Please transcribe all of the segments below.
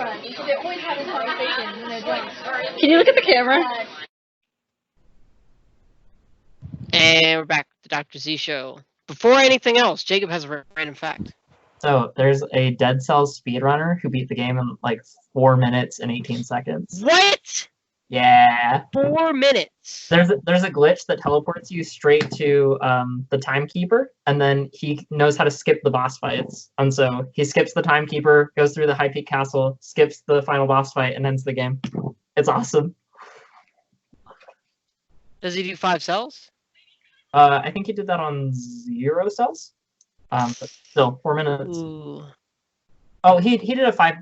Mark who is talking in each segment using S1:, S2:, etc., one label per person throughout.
S1: They're always having conversations and they're drunk.
S2: Can you look at the camera?
S3: And we're back with the Dr. Z show. Before anything else, Jacob has a random fact.
S4: So there's a Dead Cells speedrunner who beat the game in like 4 minutes and 18 seconds.
S3: What?
S4: Yeah.
S3: 4 minutes.
S4: There's a glitch that teleports you straight to the timekeeper, and then he knows how to skip the boss fights. And so he skips the timekeeper, goes through the High Peak Castle, skips the final boss fight, and ends the game. It's awesome.
S3: Does he do 5 cells?
S4: I think he did that on 0 cells. But still, 4 minutes.
S3: Ooh.
S4: Oh, he did a 5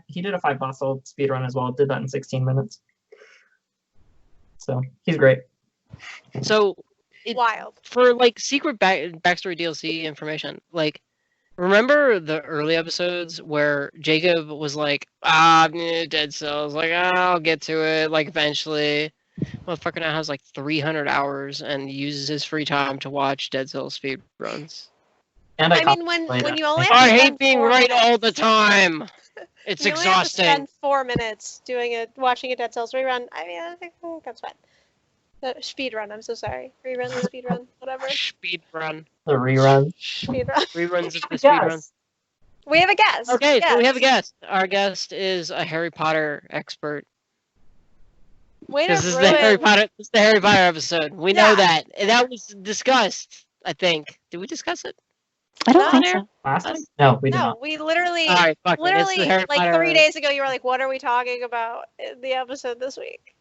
S4: boss cell speedrun as well. Did that in 16 minutes. So he's great.
S3: So
S5: Wild.
S3: For like secret backstory DLC information, like remember the early episodes where Jacob was like, Dead Cells, like I'll get to it, like eventually. Motherfucker now has like 300 hours and uses his free time to watch Dead Cells speed runs.
S4: And
S5: I mean, when you only have to
S3: I
S5: spend
S3: hate being
S5: 4
S3: right
S5: minutes,
S3: all the time. It's
S5: you only have to
S3: exhausting.
S5: spend 4 minutes watching a Dead Cells rerun. I mean, I think that's fine. Speed run. I'm so sorry. Rerun the speed run. Whatever.
S3: Speed run.
S4: The rerun.
S5: Speed run.
S3: Reruns of the speed run.
S5: We have a guest.
S3: Okay,
S5: yes.
S3: so we have a guest. Our guest is a Harry Potter expert.
S5: Way to
S3: This is
S5: ruin.
S3: the Harry Potter episode. We know that. And that was discussed, I think. Did we discuss it?
S2: I don't
S5: No.
S2: think so.
S4: Last time? No, we did
S5: No,
S4: not.
S5: we literally,
S3: All right, fuck it. It's
S5: literally,
S3: the Harry
S5: like
S3: Potter.
S5: 3 days ago, you were like, "What are we talking about in the episode this week?"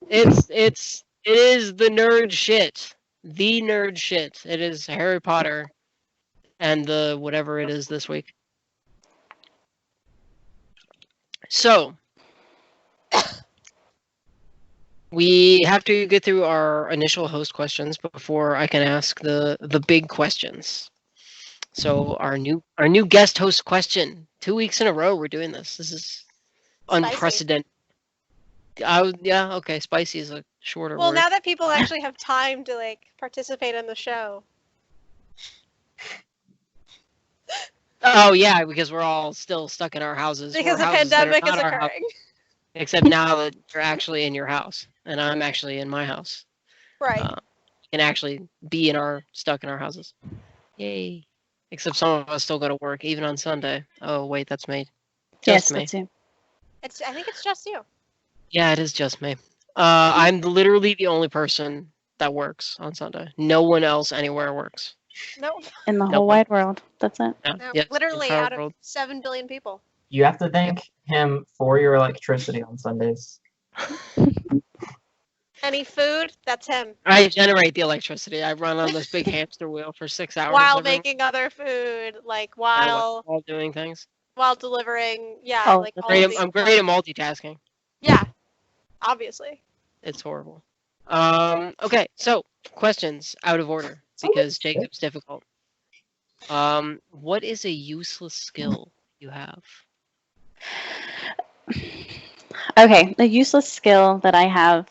S3: It is the nerd shit. The nerd shit. It is Harry Potter and the whatever it is this week. So we have to get through our initial host questions before I can ask the big questions. So our new guest host question. 2 weeks in a row we're doing this. This is
S5: Spicy.
S3: unprecedented. Yeah, okay. Spicy is a shorter
S5: Well,
S3: word.
S5: now that people actually have time to like participate in the show.
S3: Oh yeah, because we're all still stuck in our houses.
S5: Because the
S3: We're houses that are
S5: pandemic is
S3: not our house,
S5: occurring.
S3: except now that you're actually in your house and I'm actually in my house.
S5: Right.
S3: We can actually be stuck in our houses. Yay! Except some of us still go to work even on Sunday. Oh wait, that's me.
S2: Yes,
S3: Just me.
S2: that's you.
S5: I think it's just you.
S3: Yeah, it is just me. I'm literally the only person that works on Sunday. No one else anywhere works.
S5: No.
S2: In the
S3: Nope.
S2: whole wide world. That's it.
S3: Yeah,
S5: No.
S3: yes,
S5: Literally
S3: entire
S5: out of
S3: world.
S5: 7 billion people.
S4: You have to thank him for your electricity on Sundays.
S5: Any food? That's him.
S3: I generate the electricity. I run on this big hamster wheel for 6 hours.
S5: While
S3: every-
S5: making other food, like
S3: while doing things.
S5: while delivering. Yeah,
S2: Oh,
S5: like
S2: that's
S5: all
S3: Great,
S5: of the
S3: I'm great at multitasking.
S5: Yeah. Obviously.
S3: It's horrible. Okay, so questions out of order because Jacob's difficult. What is a useless skill you have?
S2: Okay, the useless skill that I have,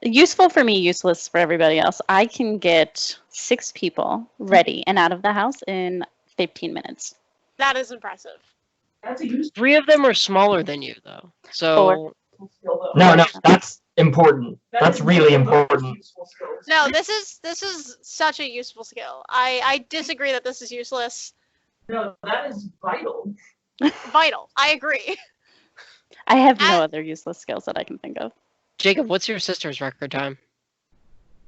S2: useful for me, useless for everybody else. I can get 6 people ready and out of the house in 15 minutes.
S5: That is impressive.
S3: 3 of them are smaller than you, though. So
S4: No, that's important. That's really important.
S5: No, this is such a useful skill. I disagree that this is useless.
S4: No, that is vital.
S5: Vital. I agree.
S2: I have no other useless skills that I can think of.
S3: Jacob, what's your sister's record time?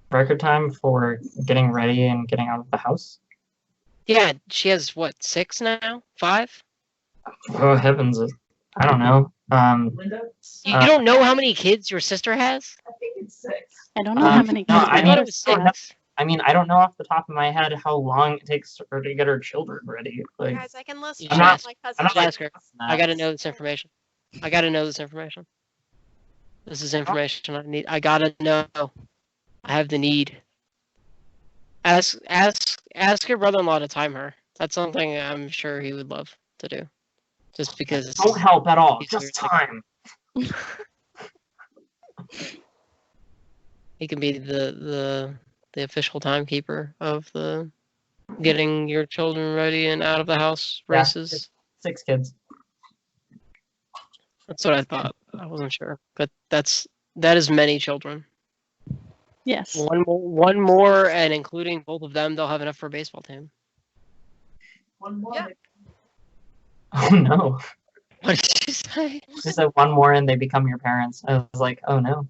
S4: Record time for getting ready and getting out of the house?
S3: Yeah, she has what, 6 now? 5?
S4: Oh, heavens. I don't know.
S3: You don't know how many kids your sister has?
S4: I think it's 6.
S2: I don't know how many
S4: no,
S2: kids
S4: I
S2: my
S4: mean,
S3: thought it was
S2: sister has.
S3: 6.
S4: I mean, I don't know off the top of my head how long it takes for her to get her children ready. Like,
S5: Guys, I can list
S3: You
S5: all
S3: should
S5: of
S3: ask-
S5: my
S4: I'm
S5: cousins.
S4: not
S3: ask her. I gotta know this information. This is information I need. I gotta know. I have the need. Ask your brother-in-law to time her. That's something I'm sure he would love to do. Just because it's
S4: Don't help at all.
S3: He's
S4: Just
S3: weird.
S4: time.
S3: he can be the official timekeeper of the getting your children ready and out of the house
S4: Yeah.
S3: races.
S4: 6 kids.
S3: That's what I thought. I wasn't sure, but that is many children.
S2: Yes.
S3: One more, and including both of them, they'll have enough for a baseball team.
S1: One more.
S5: Yeah.
S4: Oh no.
S3: What did you say?
S4: She said one more and they become your parents. I was like, oh no.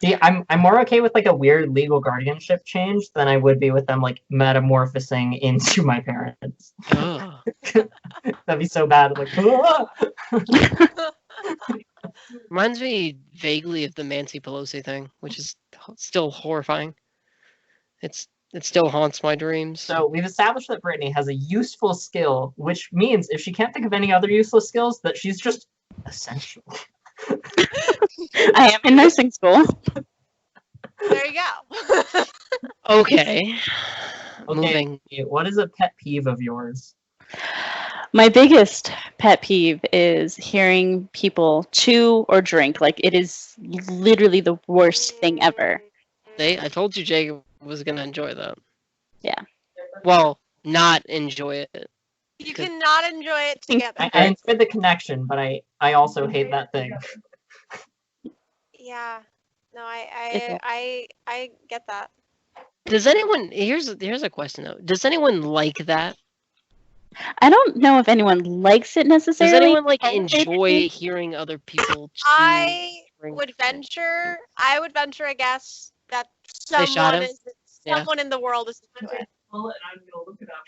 S4: See, I'm more okay with like a weird legal guardianship change than I would be with them like metamorphosing into my parents.
S3: Ugh.
S4: That'd be so bad. Like, "Ah!"
S3: Reminds me vaguely of the Nancy Pelosi thing, which is still horrifying. It still haunts my dreams.
S4: So we've established that Brittany has a useful skill, which means if she can't think of any other useless skills, that she's just essential.
S2: I am in nursing school.
S5: There you go.
S3: Okay.
S4: Okay,
S3: Moving.
S4: what is a pet peeve of yours?
S2: My biggest pet peeve is hearing people chew or drink. Like, it is literally the worst thing ever.
S3: I told you Jacob was gonna enjoy that.
S2: Yeah.
S3: Well, not enjoy it.
S5: You cannot enjoy it together.
S4: I enjoy the connection, but I also hate that thing.
S5: Yeah. No, I get that.
S3: Does anyone? Here's a question though. Does anyone like that?
S2: I don't know if anyone likes it
S3: Does
S2: necessarily.
S3: anyone like
S2: Can they
S3: enjoy hearing other people chew?
S5: I
S3: drink?
S5: would venture a guess that
S3: They shot him?
S5: someone in the world is into it.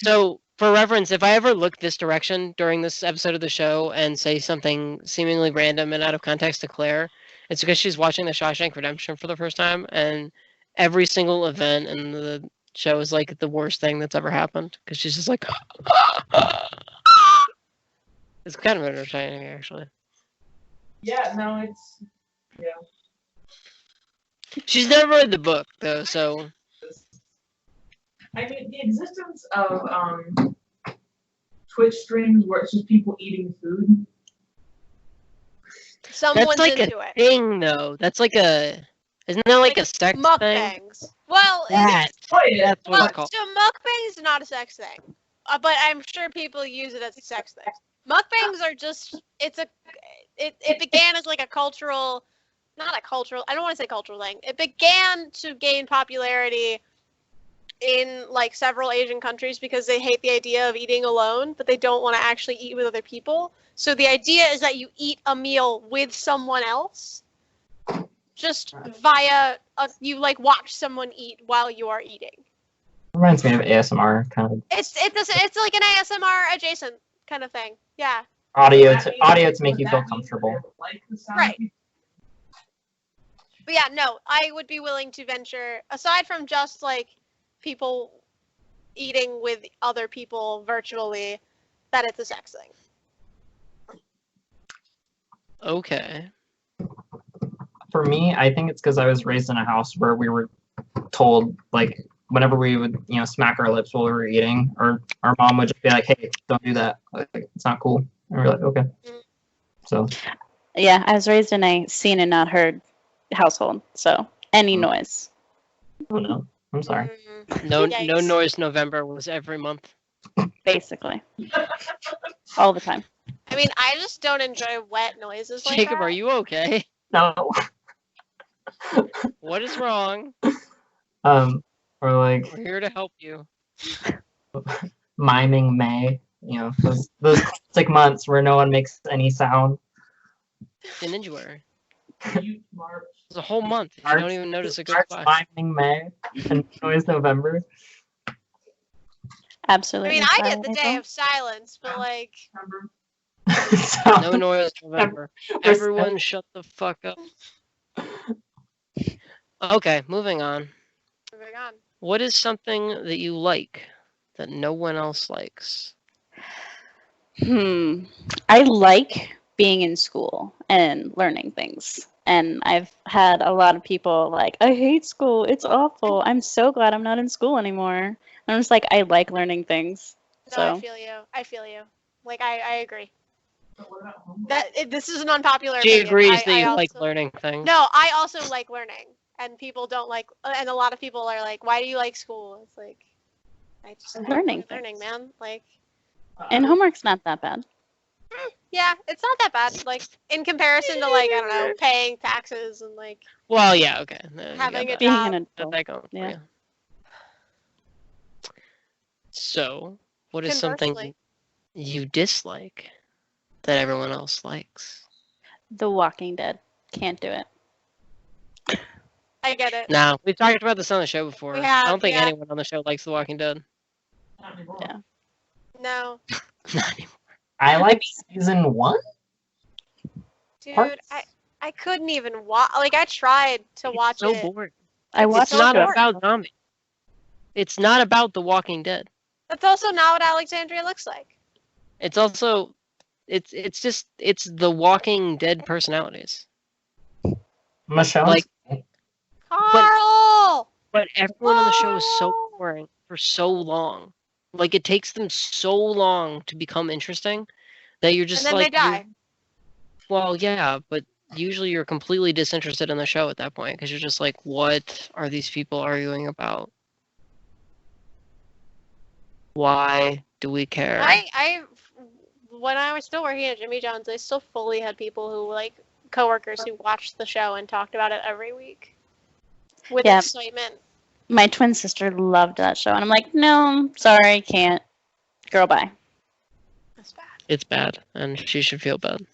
S3: So, for reference, if I ever look this direction during this episode of the show and say something seemingly random and out of context to Claire, it's because she's watching The Shawshank Redemption for the first time, and every single event in the show is like the worst thing that's ever happened. Because she's just like, it's kind of entertaining, actually.
S1: Yeah, no, it's
S3: She's never read the book though, so
S1: I mean the existence of Twitch streams where it's just people eating food.
S5: Someone's
S3: that's like
S5: into
S3: a
S5: it.
S3: thing, though. That's like a, isn't that like a sex thing?
S5: Mukbangs. Well,
S3: That,
S1: Oh yeah.
S3: that's what
S5: well,
S3: it's called.
S5: so mukbangs is not a sex thing, but I'm sure people use it as a sex thing. Mukbangs are just it began as like a cultural, not a cultural. I don't want to say cultural thing. It began to gain popularity in like several Asian countries because they hate the idea of eating alone, but they don't want to actually eat with other people. So the idea is that you eat a meal with someone else, just via you like watch someone eat while you are eating.
S4: Reminds me of ASMR kind of
S5: It's like an ASMR adjacent kind of thing. Yeah.
S4: audio to make you feel comfortable.
S1: Like the sound
S5: Right.
S1: of people-
S5: But yeah, no, I would be willing to venture, aside from just like people eating with other people virtually, that it's a sex thing.
S3: Okay.
S4: For me, I think it's because I was raised in a house where we were told, like, whenever we would, smack our lips while we were eating, or our mom would just be like, "Hey, don't do that. Like, it's not cool." And we're like, "Okay." So
S2: Yeah, I was raised in a seen and not heard household, so any noise.
S4: oh no, I'm sorry.
S3: No
S5: Yikes.
S3: noise November was every month.
S2: Basically. All the time.
S5: I mean, I just don't enjoy wet noises like
S3: Jacob,
S5: that.
S3: are you okay?
S4: No.
S3: What is wrong?
S4: Or like
S3: We're here to help you.
S4: miming May. Those classic months where no one makes any sound.
S3: It's in January.
S1: You March.
S3: It's a whole month. You
S4: March-
S3: don't even notice it goes
S4: March,
S3: by.
S4: miming May, and noise November.
S5: I
S2: Absolutely.
S5: mean, I get the
S2: silent
S5: day
S2: April.
S5: of silence, but like,
S1: Remember?
S3: No noise November. Everyone shut the fuck up. Okay, moving on.
S5: moving on.
S3: What is something that you like that no one else likes?
S2: I like being in school and learning things. And I've had a lot of people like, I hate school. It's awful. I'm so glad I'm not in school anymore. And I'm just like, I like learning things.
S5: No,
S2: So
S5: I feel you. Like, I agree.
S1: What about homework?
S5: This is an unpopular
S3: She
S5: opinion.
S3: agrees that
S5: I
S3: you
S5: also,
S3: like learning things.
S5: No, I also like learning, and people don't like, and a lot of people are like, "Why do you like school?" It's like, I just like
S2: Learning
S5: learning,
S2: things.
S5: man. Like,
S2: and homework's not that bad.
S5: Yeah, it's not that bad. Like in comparison to like I don't know, paying taxes and like
S3: Well, yeah, okay.
S5: having a
S2: Being
S5: job.
S2: an
S3: Got
S2: adult.
S3: that going for
S2: Yeah.
S3: you. So, what is something
S5: Conversely,
S3: you dislike that everyone else likes?
S2: The Walking Dead. Can't do it.
S5: I get it.
S3: Now, we've talked about this on the show before.
S5: We
S3: I
S5: have,
S3: don't think
S5: yeah.
S3: anyone on the show likes The Walking Dead.
S1: Not anymore.
S2: Yeah.
S5: No,
S3: Not anymore.
S4: I like season 1.
S5: dude,
S4: Parts.
S5: I couldn't even watch. Like I tried to watch
S3: It's so
S5: it.
S3: boring.
S2: I
S5: It's
S2: watched
S3: It's not
S2: it.
S5: boring.
S3: about zombies. It's not about The Walking Dead.
S5: That's also not what Alexandria looks like.
S3: It's also, it's The Walking Dead personalities.
S4: Michonne.
S3: Like-
S5: Carl.
S3: But everyone on the show is so
S5: Whoa.
S3: boring for so long. Like it takes them so long to become interesting that you're just
S5: And then
S3: like
S5: they die.
S3: Well, yeah, but usually you're completely disinterested in the show at that point because you're just like, what are these people arguing about? Why do we care?
S5: I when I was still working at Jimmy John's, I still fully had people who like coworkers who watched the show and talked about it every week with
S2: Yeah.
S5: excitement.
S2: My twin sister loved that show, and I'm like, no, sorry, can't. Girl, bye.
S5: That's bad.
S3: It's bad, and she should feel bad.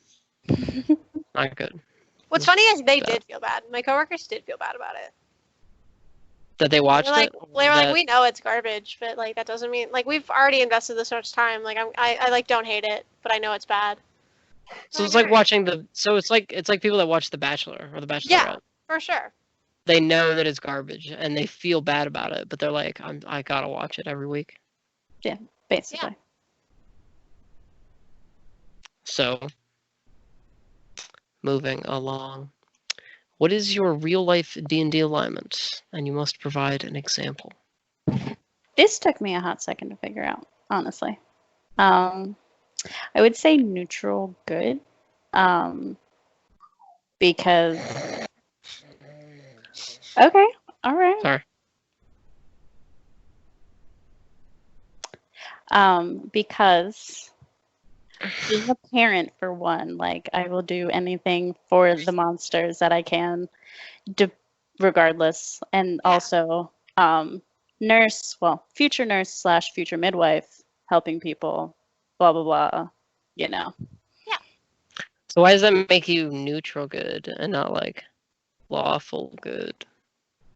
S3: Not good.
S5: What's funny is they
S3: Bad.
S5: did feel bad. My coworkers did feel bad about it.
S3: That they watched
S5: They're like,
S3: it?
S5: they were like,
S3: That-
S5: we know it's garbage, but like that doesn't mean like we've already invested this much time. Like I like don't hate it, but I know it's bad.
S3: So it's like watching it's like people that watch The Bachelor or The Bachelorette.
S5: Yeah. For sure.
S3: They know that it's garbage and they feel bad about it, but they're like, I gotta watch it every week.
S2: Basically.
S3: So, moving along. What is your real life D&D alignment? And you must provide an example.
S2: This took me a hot second to figure out, honestly. I would say neutral good. Because okay, all right.
S3: Sorry.
S2: Because being a parent, for one, like I will do anything for the monsters that I can, regardless, and also nurse, well, future nurse slash future midwife, helping people, blah blah blah, you know.
S3: So why does that make you neutral good and not like lawful good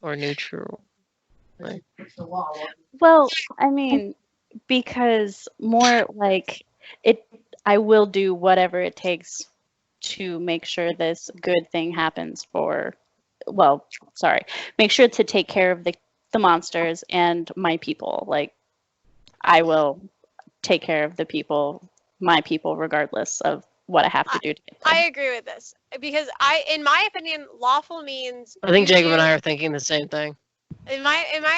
S3: or neutral?
S1: It's the law.
S2: Well, I mean, because more like it, I will do whatever it takes to make sure this good thing happens for, well, sorry, make sure to take care of the monsters and my people. Like, I will take care of the people, my people, regardless of what I have to do to get there.
S5: I agree with this because in my opinion, lawful means.
S3: I think
S5: you
S3: Jacob
S5: do-
S3: and I are thinking the same thing.
S5: In my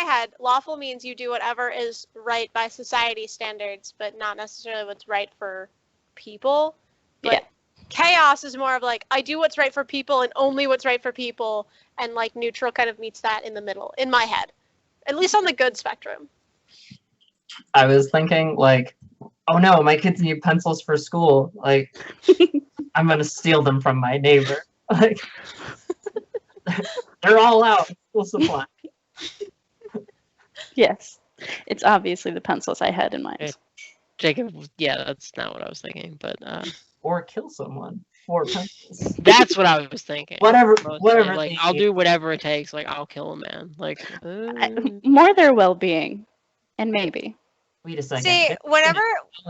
S5: head, lawful means you do whatever is right by society standards, but not necessarily what's right for people. But
S2: Yeah.
S5: chaos is more of like I do what's right for people and only what's right for people, and like neutral kind of meets that in the middle in my head, at least on the good spectrum.
S4: I was thinking like, oh no, my kids need pencils for school. Like, I'm gonna steal them from my neighbor. Like, they're all out. School supply.
S2: Yes, it's obviously the pencils I had in mind.
S3: Okay. Jacob, yeah, that's not what I was thinking, but
S4: Or kill someone for pencils.
S3: that's what I was thinking.
S4: Whatever.
S3: Mostly.
S4: Whatever.
S3: Like
S4: they
S3: I'll
S4: need.
S3: do whatever it takes. Like I'll kill a man. Like
S2: More their well-being, and maybe.
S4: Wait a second.
S5: See,
S4: They're
S5: whenever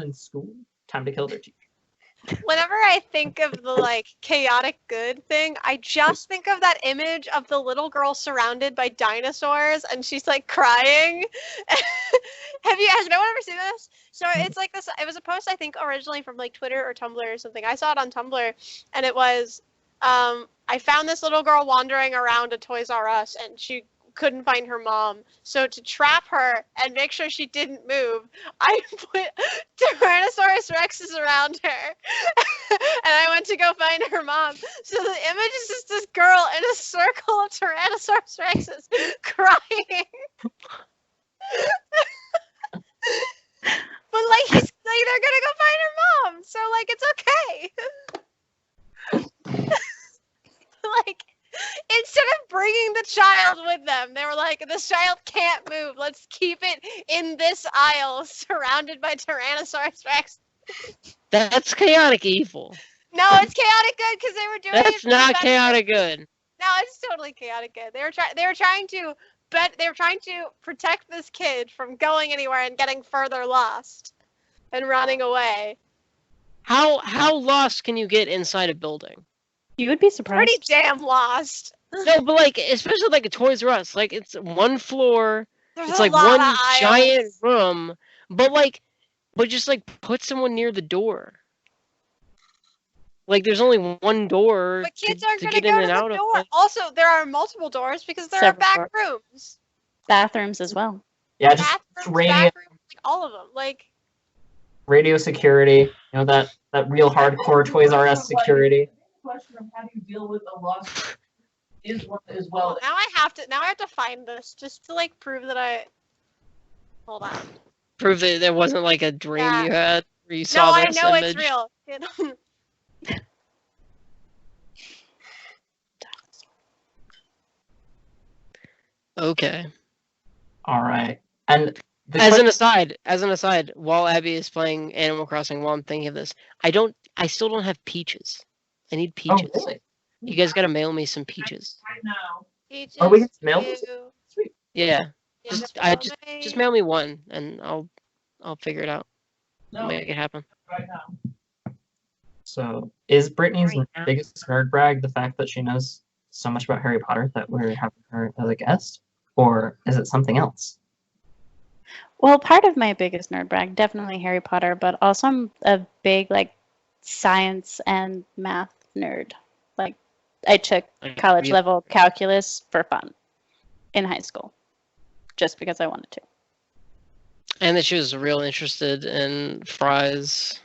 S4: in school, time to kill their teacher.
S5: Whenever I think of the like chaotic good thing, I just think of that image of the little girl surrounded by dinosaurs and she's like crying. Has no one ever seen this? So it's like this. It was a post I think originally from like Twitter or Tumblr or something. I saw it on Tumblr, and it was I found this little girl wandering around a Toys R Us and she couldn't find her mom. So to trap her and make sure she didn't move, I put Tyrannosaurus Rexes around her. And I went to go find her mom. So the image is just this girl in a circle of Tyrannosaurus Rexes crying. But like like they're gonna go find her mom, so like it's okay. Like instead of bringing the child with them, they were like, this child can't move. Let's keep it in this aisle, surrounded by Tyrannosaurus Rex.
S3: That's chaotic evil.
S5: No, it's chaotic good because they were doing it.
S3: That's
S5: for the
S3: not
S5: benefit-
S3: chaotic good.
S5: No, it's totally chaotic good. They were trying to protect this kid from going anywhere and getting further lost and running away.
S3: How lost can you get inside a building?
S2: You would be surprised.
S5: Pretty damn lost.
S3: No, but like, especially like a Toys R Us, like it's one floor,
S5: There's
S3: it's
S5: a
S3: like
S5: lot
S3: one
S5: of aisles.
S3: giant room, but just like put someone near the door. Like there's only one door
S5: But kids
S3: to,
S5: aren't
S3: to
S5: going to
S3: get
S5: go
S3: in
S5: to
S3: and
S5: the
S3: out
S5: door.
S3: of.
S5: Also, there are multiple doors because there are
S2: Several
S5: back
S2: doors.
S5: rooms.
S2: Bathrooms as well.
S4: Yeah, just
S5: Bathrooms,
S4: radio
S5: back rooms, like all of them. Like,
S4: radio security. You know that real hardcore Toys R Us security.
S1: The question of how do you deal with a loss is one as well.
S5: now I have to find this just to like prove that I. Hold on.
S3: Prove that there wasn't like a dream
S5: Yeah.
S3: you had where you
S5: No,
S3: saw
S5: I
S3: this
S5: know
S3: image.
S5: it's real.
S3: Okay.
S4: All right. And the
S3: As
S4: quick-
S3: an aside, while Abby is playing Animal Crossing, while I'm thinking of this, I still don't have peaches. I need
S4: oh,
S3: peaches.
S4: really?
S3: You guys gotta mail me some peaches.
S1: Right now.
S5: Peaches,
S4: Oh, we can mail
S5: you,
S4: this? Sweet.
S3: Yeah.
S5: you
S3: Just mail me one, and I'll figure it out.
S1: No,
S3: Make it happen.
S1: right now.
S4: So, is Brittany's
S3: Right now.
S4: biggest nerd brag the fact that she knows so much about Harry Potter that we're having her as a guest, or is it something else?
S2: Well, part of my biggest nerd brag, definitely Harry Potter, but also I'm a big like science and math nerd. Like I took
S3: Like,
S2: college
S3: real-
S2: level calculus for fun in high school, just because I wanted to.
S3: And that she was real interested in Fry's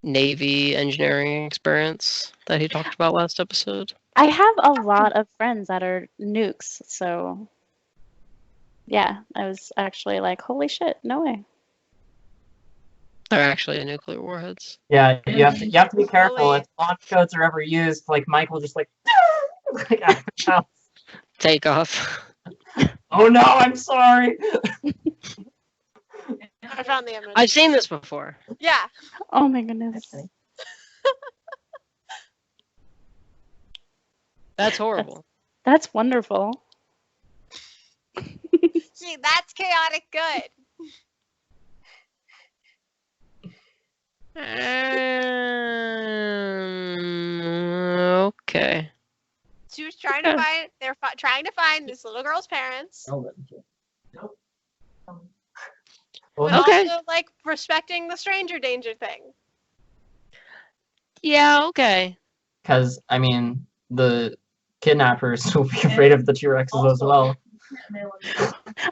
S3: Navy engineering experience that he talked about last episode.
S2: I have a lot of friends that are nukes, so yeah, I was actually like, holy shit, no way.
S3: They're actually nuclear warheads.
S4: Yeah, you have to be careful
S5: Really?
S4: if launch codes are ever used. Like Michael just like, like out of the house.
S3: Take off.
S4: Oh no, I'm sorry.
S5: I found the image.
S3: I've seen this before.
S5: Yeah.
S2: Oh my goodness.
S3: That's horrible.
S2: That's wonderful.
S5: See, that's chaotic good.
S3: Okay.
S5: She was trying to find. They're trying to find this little girl's parents,
S4: Well,
S5: but
S3: Okay.
S5: also like respecting the stranger danger thing.
S3: Yeah, okay.
S4: because I mean the kidnappers will be afraid of the T-Rexes as well.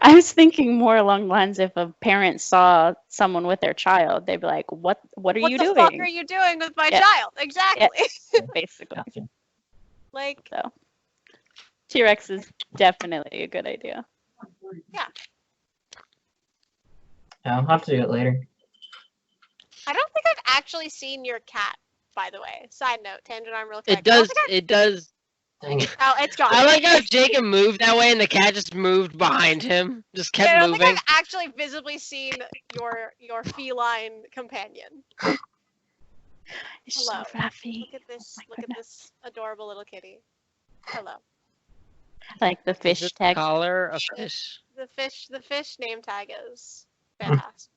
S2: I was thinking more along the lines if a parent saw someone with their child, they'd be like, what are
S5: What
S2: you
S5: the
S2: doing?
S5: fuck are you doing with my
S2: Yeah.
S5: child? Exactly.
S2: Basically.
S4: Gotcha.
S5: Like,
S2: So T-Rex is definitely a good idea.
S4: Yeah, I'll have to do it later.
S5: I don't think I've actually seen your cat. By the way, side note, tangent arm real quick.
S3: It does. It does.
S4: Dang it.
S5: Oh, it's gone.
S3: I like how Jacob moved that way and the cat just moved behind him. Just kept
S5: I don't
S3: moving.
S5: think I've actually visibly seen your feline companion.
S2: It's
S5: Hello.
S2: so fluffy.
S5: Look at this.
S2: my
S5: Look at
S2: goodness.
S5: this adorable little kitty. Hello.
S2: Like the
S3: Is
S2: fish
S3: this
S2: tag.
S3: collar a fish?
S5: The fish name tag is fantastic.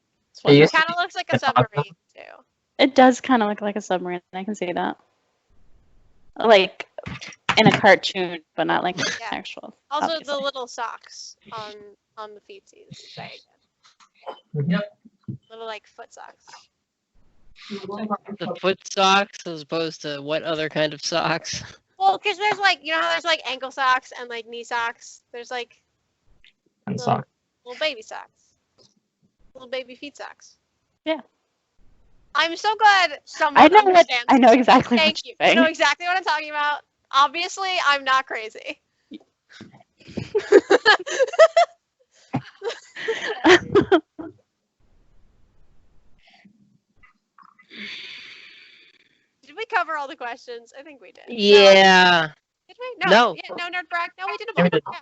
S4: It
S5: It
S4: used to
S5: kind of looks like a
S4: it's awesome.
S5: submarine too.
S2: It does kind of look like a submarine. I can see that. Like in a cartoon, but not like an
S5: Yeah.
S2: actual.
S5: Also,
S2: obviously.
S5: the little socks on the feetsies. Is very
S4: Mhm.
S5: good. Little like foot socks.
S3: The foot socks as opposed to what other kind of socks?
S5: Well, because there's like there's like ankle socks and like knee socks. There's like
S4: And sock.
S5: little baby socks, little baby feet socks.
S2: Yeah.
S5: I'm so glad someone
S2: I know what.
S5: understands.
S2: I know exactly.
S5: Thank
S2: what
S5: you.
S2: you're
S5: You know
S2: saying.
S5: exactly what I'm talking about. Obviously, I'm not crazy. Did we cover all the questions? I think we did.
S3: Yeah.
S5: Did we?
S3: No.
S5: Yeah, no nerd brag. No, we did a
S4: Yeah, we
S5: bunch.
S4: did.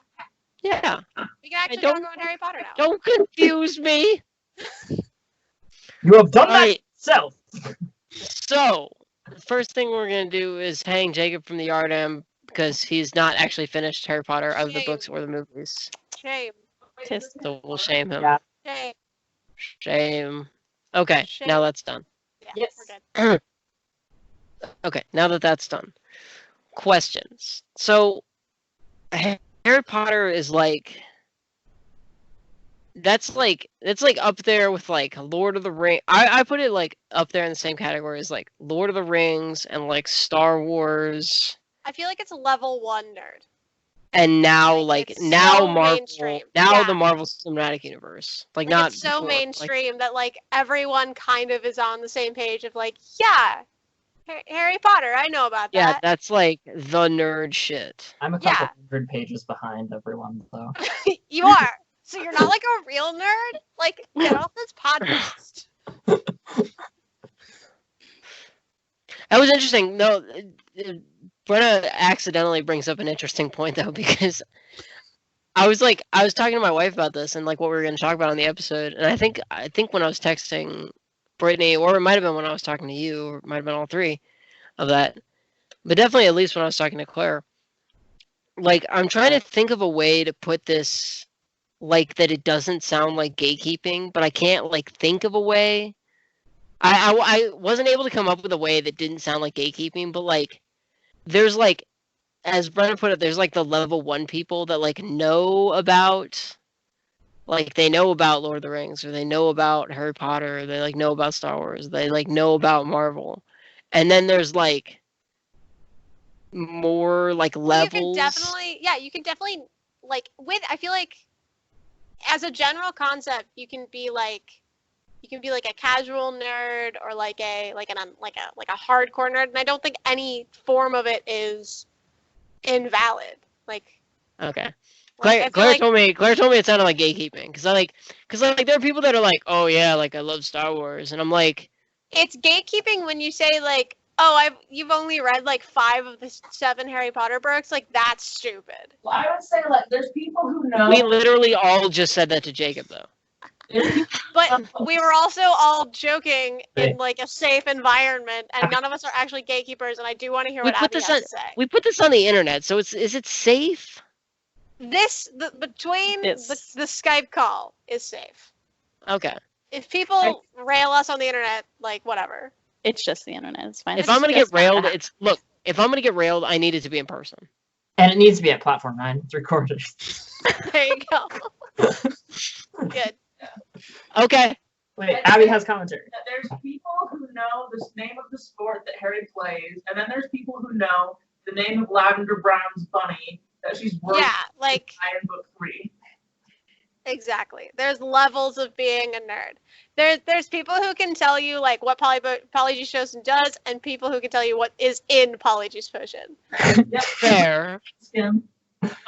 S5: Yeah.
S3: Yeah.
S5: We can actually
S3: don't-
S5: talk about Harry Potter now.
S3: Don't confuse me.
S4: You have done that
S3: Alright.
S4: yourself.
S3: So, the first thing we're gonna do is hang Jacob from the Yardam because he's not actually finished Harry Potter of the
S5: Shame.
S3: books or the movies.
S5: Shame.
S2: Tisk.
S3: So we'll shame him.
S4: Yeah.
S5: Shame.
S3: Shame. Okay,
S5: Shame.
S3: now that's done.
S5: Yeah,
S4: Yes.
S5: we're good.
S3: Okay, now that that's done. Questions. So, Harry Potter is like... It's like up there with like Lord of the Rings. I put it like up there in the same category as like Lord of the Rings and like Star Wars.
S5: I feel like it's level 1 nerd.
S3: And now,
S5: Like,
S3: like
S5: it's
S3: now,
S5: so
S3: Marvel,
S5: mainstream.
S3: now
S5: Yeah.
S3: the Marvel Cinematic Universe, like
S5: Like,
S3: not
S5: it's so
S3: before, like-
S5: mainstream that like everyone kind of is on the same page of like, yeah, Harry Potter. I know about
S3: yeah,
S5: that.
S3: that's like the nerd shit.
S4: I'm a
S5: Yeah.
S4: couple hundred pages behind everyone, though.
S5: You are. So you're not like a real nerd? Like, get off this podcast.
S3: That was interesting. No, Brenna accidentally brings up an interesting point though, because I was talking to my wife about this and like what we were going to talk about on the episode, and I think when I was texting Brittany, or it might have been when I was talking to you, or it might have been all three of that, but definitely at least when I was talking to Claire. Like, I'm trying to think of a way to put this, like, that it doesn't sound like gatekeeping, but I can't, like, think of a way. I wasn't able to come up with a way that didn't sound like gatekeeping, but, like, there's, like, as Brennan put it, there's, like, the level 1 people that, like, know about, like, they know about Lord of the Rings, or they know about Harry Potter, or they, like, know about Star Wars, they, like, know about Marvel. And then there's, like, more like levels.
S5: You can definitely like I feel like as a general concept, you can be like a casual nerd or like a hardcore nerd, and I don't think any form of it is invalid. Like,
S3: Okay.
S5: I feel
S3: Claire
S5: like
S3: told me it sounded like gatekeeping because there are people that are like, oh yeah, like I love Star Wars, and I'm like,
S5: it's gatekeeping when you say like, oh, you've only read like 5 of the 7 Harry Potter books. Like, that's stupid.
S1: Well, I would say like there's people who know.
S3: we literally all just said that to Jacob though.
S5: But we were also all joking in
S4: Right.
S5: like a safe environment, and none of us are actually gatekeepers. And I do want to hear
S3: We
S5: what
S3: put
S5: Abby
S3: this
S5: has
S3: on-
S5: to say.
S3: We put this on the internet, so is it safe?
S5: Between
S2: It's-
S5: the Skype call is safe.
S3: Okay.
S5: If people rail us on the internet, like whatever.
S2: It's just the internet. It's fine.
S3: If I'm gonna get
S5: just not
S3: railed,
S5: that.
S3: if I'm gonna get railed, I need it to be in person.
S4: And it needs to be at Platform 9. It's recorded.
S5: There you go. Good.
S3: Okay.
S4: Wait, Abby has commentary.
S1: That there's people who know the name of the sport that Harry plays, and then there's people who know the name of Lavender Brown's bunny that she's working
S5: Yeah, like
S1: in book 3.
S5: exactly. There's levels of being a nerd. There's people who can tell you like what Polyjuice Potion does, and people who can tell you what is in Polyjuice Potion.
S1: Yep.
S3: Fair.
S1: Skim.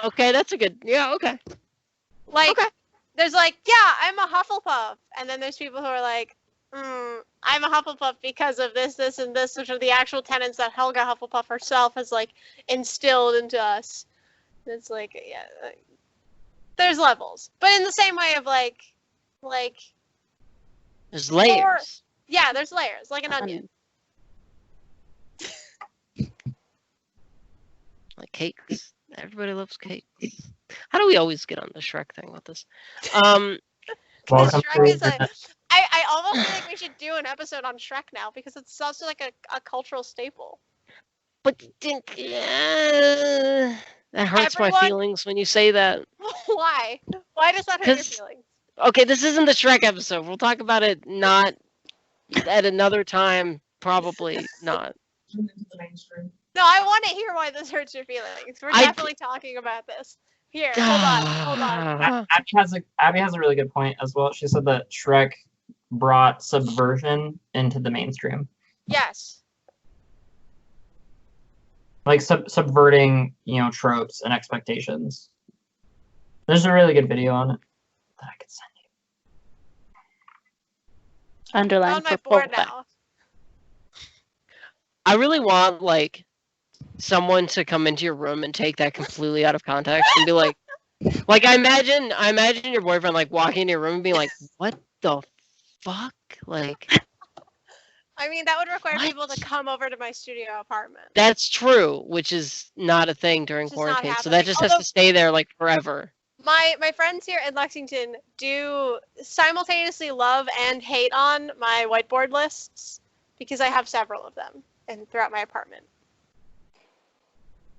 S3: Okay, that's a good. Yeah. Okay.
S5: Like,
S3: Okay.
S5: there's like, yeah, I'm a Hufflepuff, and then there's people who are like, I'm a Hufflepuff because of this, this, and this, which are the actual tenets that Helga Hufflepuff herself has like instilled into us. And it's like, yeah, like, there's levels, but in the same way of like,
S3: There's layers.
S5: yeah, there's layers, like an onion.
S3: Like cakes. Everybody loves cakes. How do we always get on the Shrek thing with this?
S4: Welcome
S5: Shrek is
S4: to
S5: I almost feel like we should do an episode on Shrek now because it's such like a cultural staple.
S3: But that hurts my
S5: Everyone-
S3: feelings when you say that.
S5: Why? Why does that hurt your
S3: 'Cause-
S5: feelings?
S3: Okay, this isn't the Shrek episode. We'll talk about it not at another time. Probably not.
S1: Into the mainstream.
S5: No, I want to hear why this hurts your feelings. We're definitely talking about this. Here, hold on.
S4: Abby has a really good point as well. She said that Shrek brought subversion into the mainstream,
S5: Yes.
S4: like subverting, tropes and expectations. There's a really good video on it that I could send you.
S2: Underline
S5: On my
S2: for
S5: board
S2: Boba.
S5: now.
S3: I really want like someone to come into your room and take that completely out of context and be like I imagine your boyfriend like walking into your room and being like, "What the fuck?" Like,
S5: I mean, that would require people to
S3: What?
S5: come over to my studio apartment.
S3: that's true, which is not a thing during
S5: Which is not
S3: quarantine. So that
S5: happening.
S3: just has
S5: Although-
S3: to stay there like forever.
S5: My friends here in Lexington do simultaneously love and hate on my whiteboard lists because I have several of them and throughout my apartment.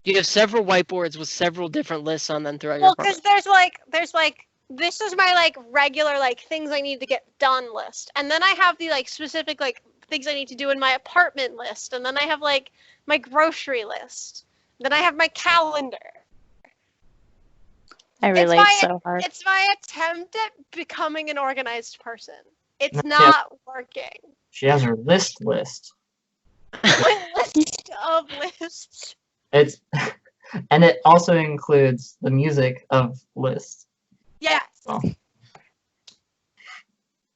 S3: You have several whiteboards with several different lists on them throughout your
S5: Well,
S3: apartment.
S5: because there's like this is my like regular like things I need to get done list, and then I have the like specific like things I need to do in my apartment list, and then I have like my grocery list, then I have my calendar.
S2: I
S5: It's
S2: relate
S5: my-
S2: so hard.
S5: It's my attempt at becoming an organized person. It's
S4: Yeah.
S5: not working.
S4: She has her list.
S5: My list of lists.
S4: It's and it also includes the music of lists.
S5: Yes.
S4: Oh.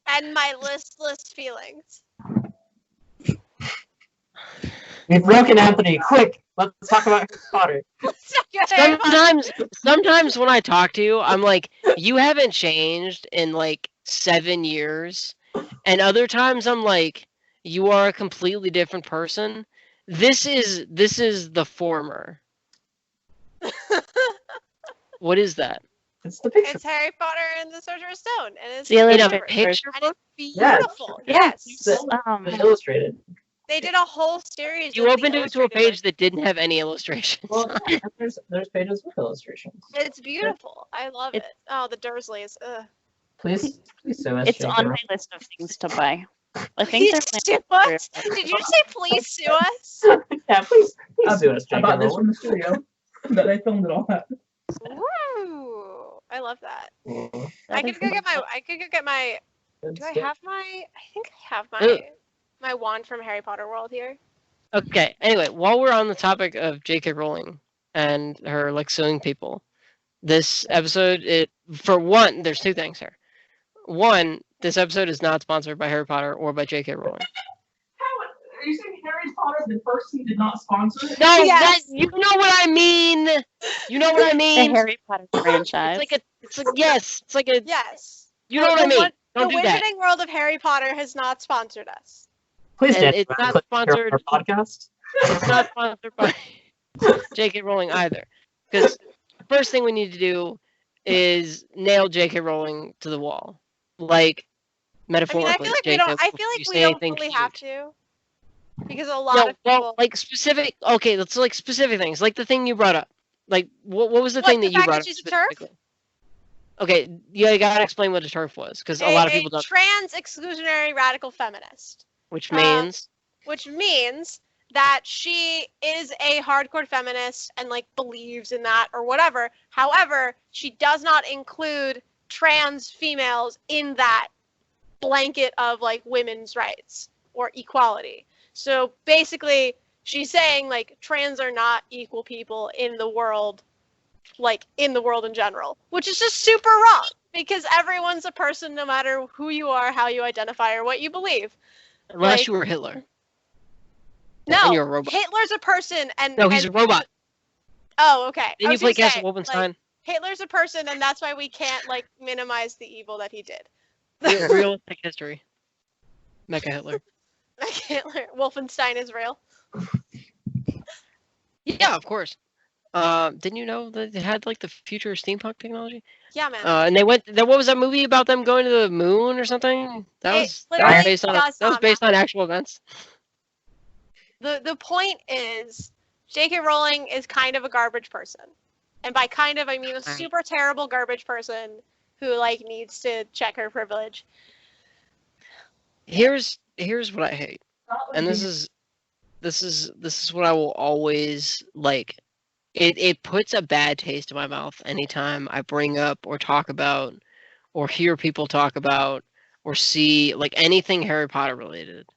S5: And my listless feelings.
S4: We've broken Anthony. Quick, let's talk about Harry Potter.
S3: Sometimes when I talk to you, I'm like, you haven't changed in like 7 years, and other times I'm like, you are a completely different person. This is the former. What is that?
S4: It's the picture.
S5: It's Harry Potter and the Sorcerer's Stone, and it's
S2: The
S3: In a
S2: illustrated
S3: picture
S5: and
S3: book?
S5: it's
S4: Yeah.
S5: beautiful.
S2: Yeah.
S5: Yes.
S4: The illustrated.
S5: They did a whole series.
S3: You
S5: of the
S3: opened it to a
S5: illustrated
S3: page that didn't have any illustrations.
S4: Well, yeah, there's pages with illustrations.
S5: It's beautiful. I love it.
S2: It's-
S5: Oh, the Dursleys. Ugh.
S4: Please sue us.
S2: It's
S4: J.K.
S2: on my
S4: Rowling.
S2: list of things to buy. I think
S5: Please
S2: they're
S5: sue us. Did you say please sue us?
S4: Yeah, please sue us,
S1: I
S4: J.K.
S1: bought this
S4: Rowling.
S1: from the studio that they filmed it all at.
S5: Woo! I love that.
S4: Ooh,
S5: I could go get my.
S4: good
S5: Do I
S4: stuff.
S5: have my? I think I have
S3: Ooh.
S5: my wand from Harry Potter World here.
S3: Okay, anyway, while we're on the topic of J.K. Rowling and her like suing people, this episode, for one, there's two things here. One, this episode is not sponsored by Harry Potter or by J.K. Rowling.
S1: How are you saying Harry Potter the first thing did not sponsor it?
S3: No,
S5: Yes.
S3: you know what I mean. You know what I
S2: the
S3: mean.
S2: Harry Potter franchise.
S3: It's like yes, it's like a.
S5: Yes.
S3: You know what I mean. Don't
S5: the
S3: do that.
S5: Wizarding World of Harry Potter has not sponsored us.
S4: Please,
S3: And
S4: Dan,
S3: it's not
S4: click here on
S3: sponsored-
S4: our podcast.
S3: It's not sponsored by J.K. Rowling either. Because the first thing we need to do is nail J.K. Rowling to the wall, like
S5: I mean,
S3: metaphorically.
S5: I feel like we
S3: Jacob,
S5: don't. I
S3: if
S5: feel
S3: you
S5: like
S3: say
S5: we don't
S3: anything
S5: fully
S3: cute.
S5: have to, because a lot
S3: No,
S5: of people.
S3: well, like specific. Okay, that's like specific things, like the thing you brought up. Like, what was the
S5: What,
S3: thing
S5: the
S3: that you
S5: fact
S3: brought
S5: that
S3: up
S5: she's a TERF?
S3: specifically? Okay, yeah, you gotta explain what a TERF was, because a lot of people don't.
S5: Trans exclusionary radical feminist,
S3: Which means
S5: which means that she is a hardcore feminist and like believes in that or whatever. However, she does not include trans females in that blanket of like women's rights or equality. So basically, she's saying like trans are not equal people in the world, like in the world in general, which is just super wrong because everyone's a person no matter who you are, how you identify, or what you believe.
S3: unless
S5: like-
S3: you were Hitler.
S5: No,
S3: And you're a robot.
S5: Hitler's a person, and
S3: No, he's
S5: and-
S3: a robot.
S5: Oh, okay. I
S3: Didn't you
S5: was
S3: play
S5: gonna
S3: Castle
S5: say,
S3: Wolfenstein?
S5: like, Hitler's a person, and that's why we can't like minimize the evil that he did.
S3: Realistic history. Mecha Hitler.
S5: Hitler, Wolfenstein is real.
S3: Yeah, of course. Didn't you know that they had like the future steampunk technology?
S5: Yeah, man.
S3: And they went. What was that movie about them going to the moon or something? That
S5: It
S3: was
S5: literally
S3: based on
S5: does
S3: that was
S5: not
S3: based on actual events.
S5: The point is, J.K. Rowling is kind of a garbage person, and by kind of I mean a super terrible garbage person who like needs to check her privilege.
S3: Here's what I hate, and this is what I will always like. It puts a bad taste in my mouth anytime I bring up or talk about or hear people talk about or see like anything Harry Potter related.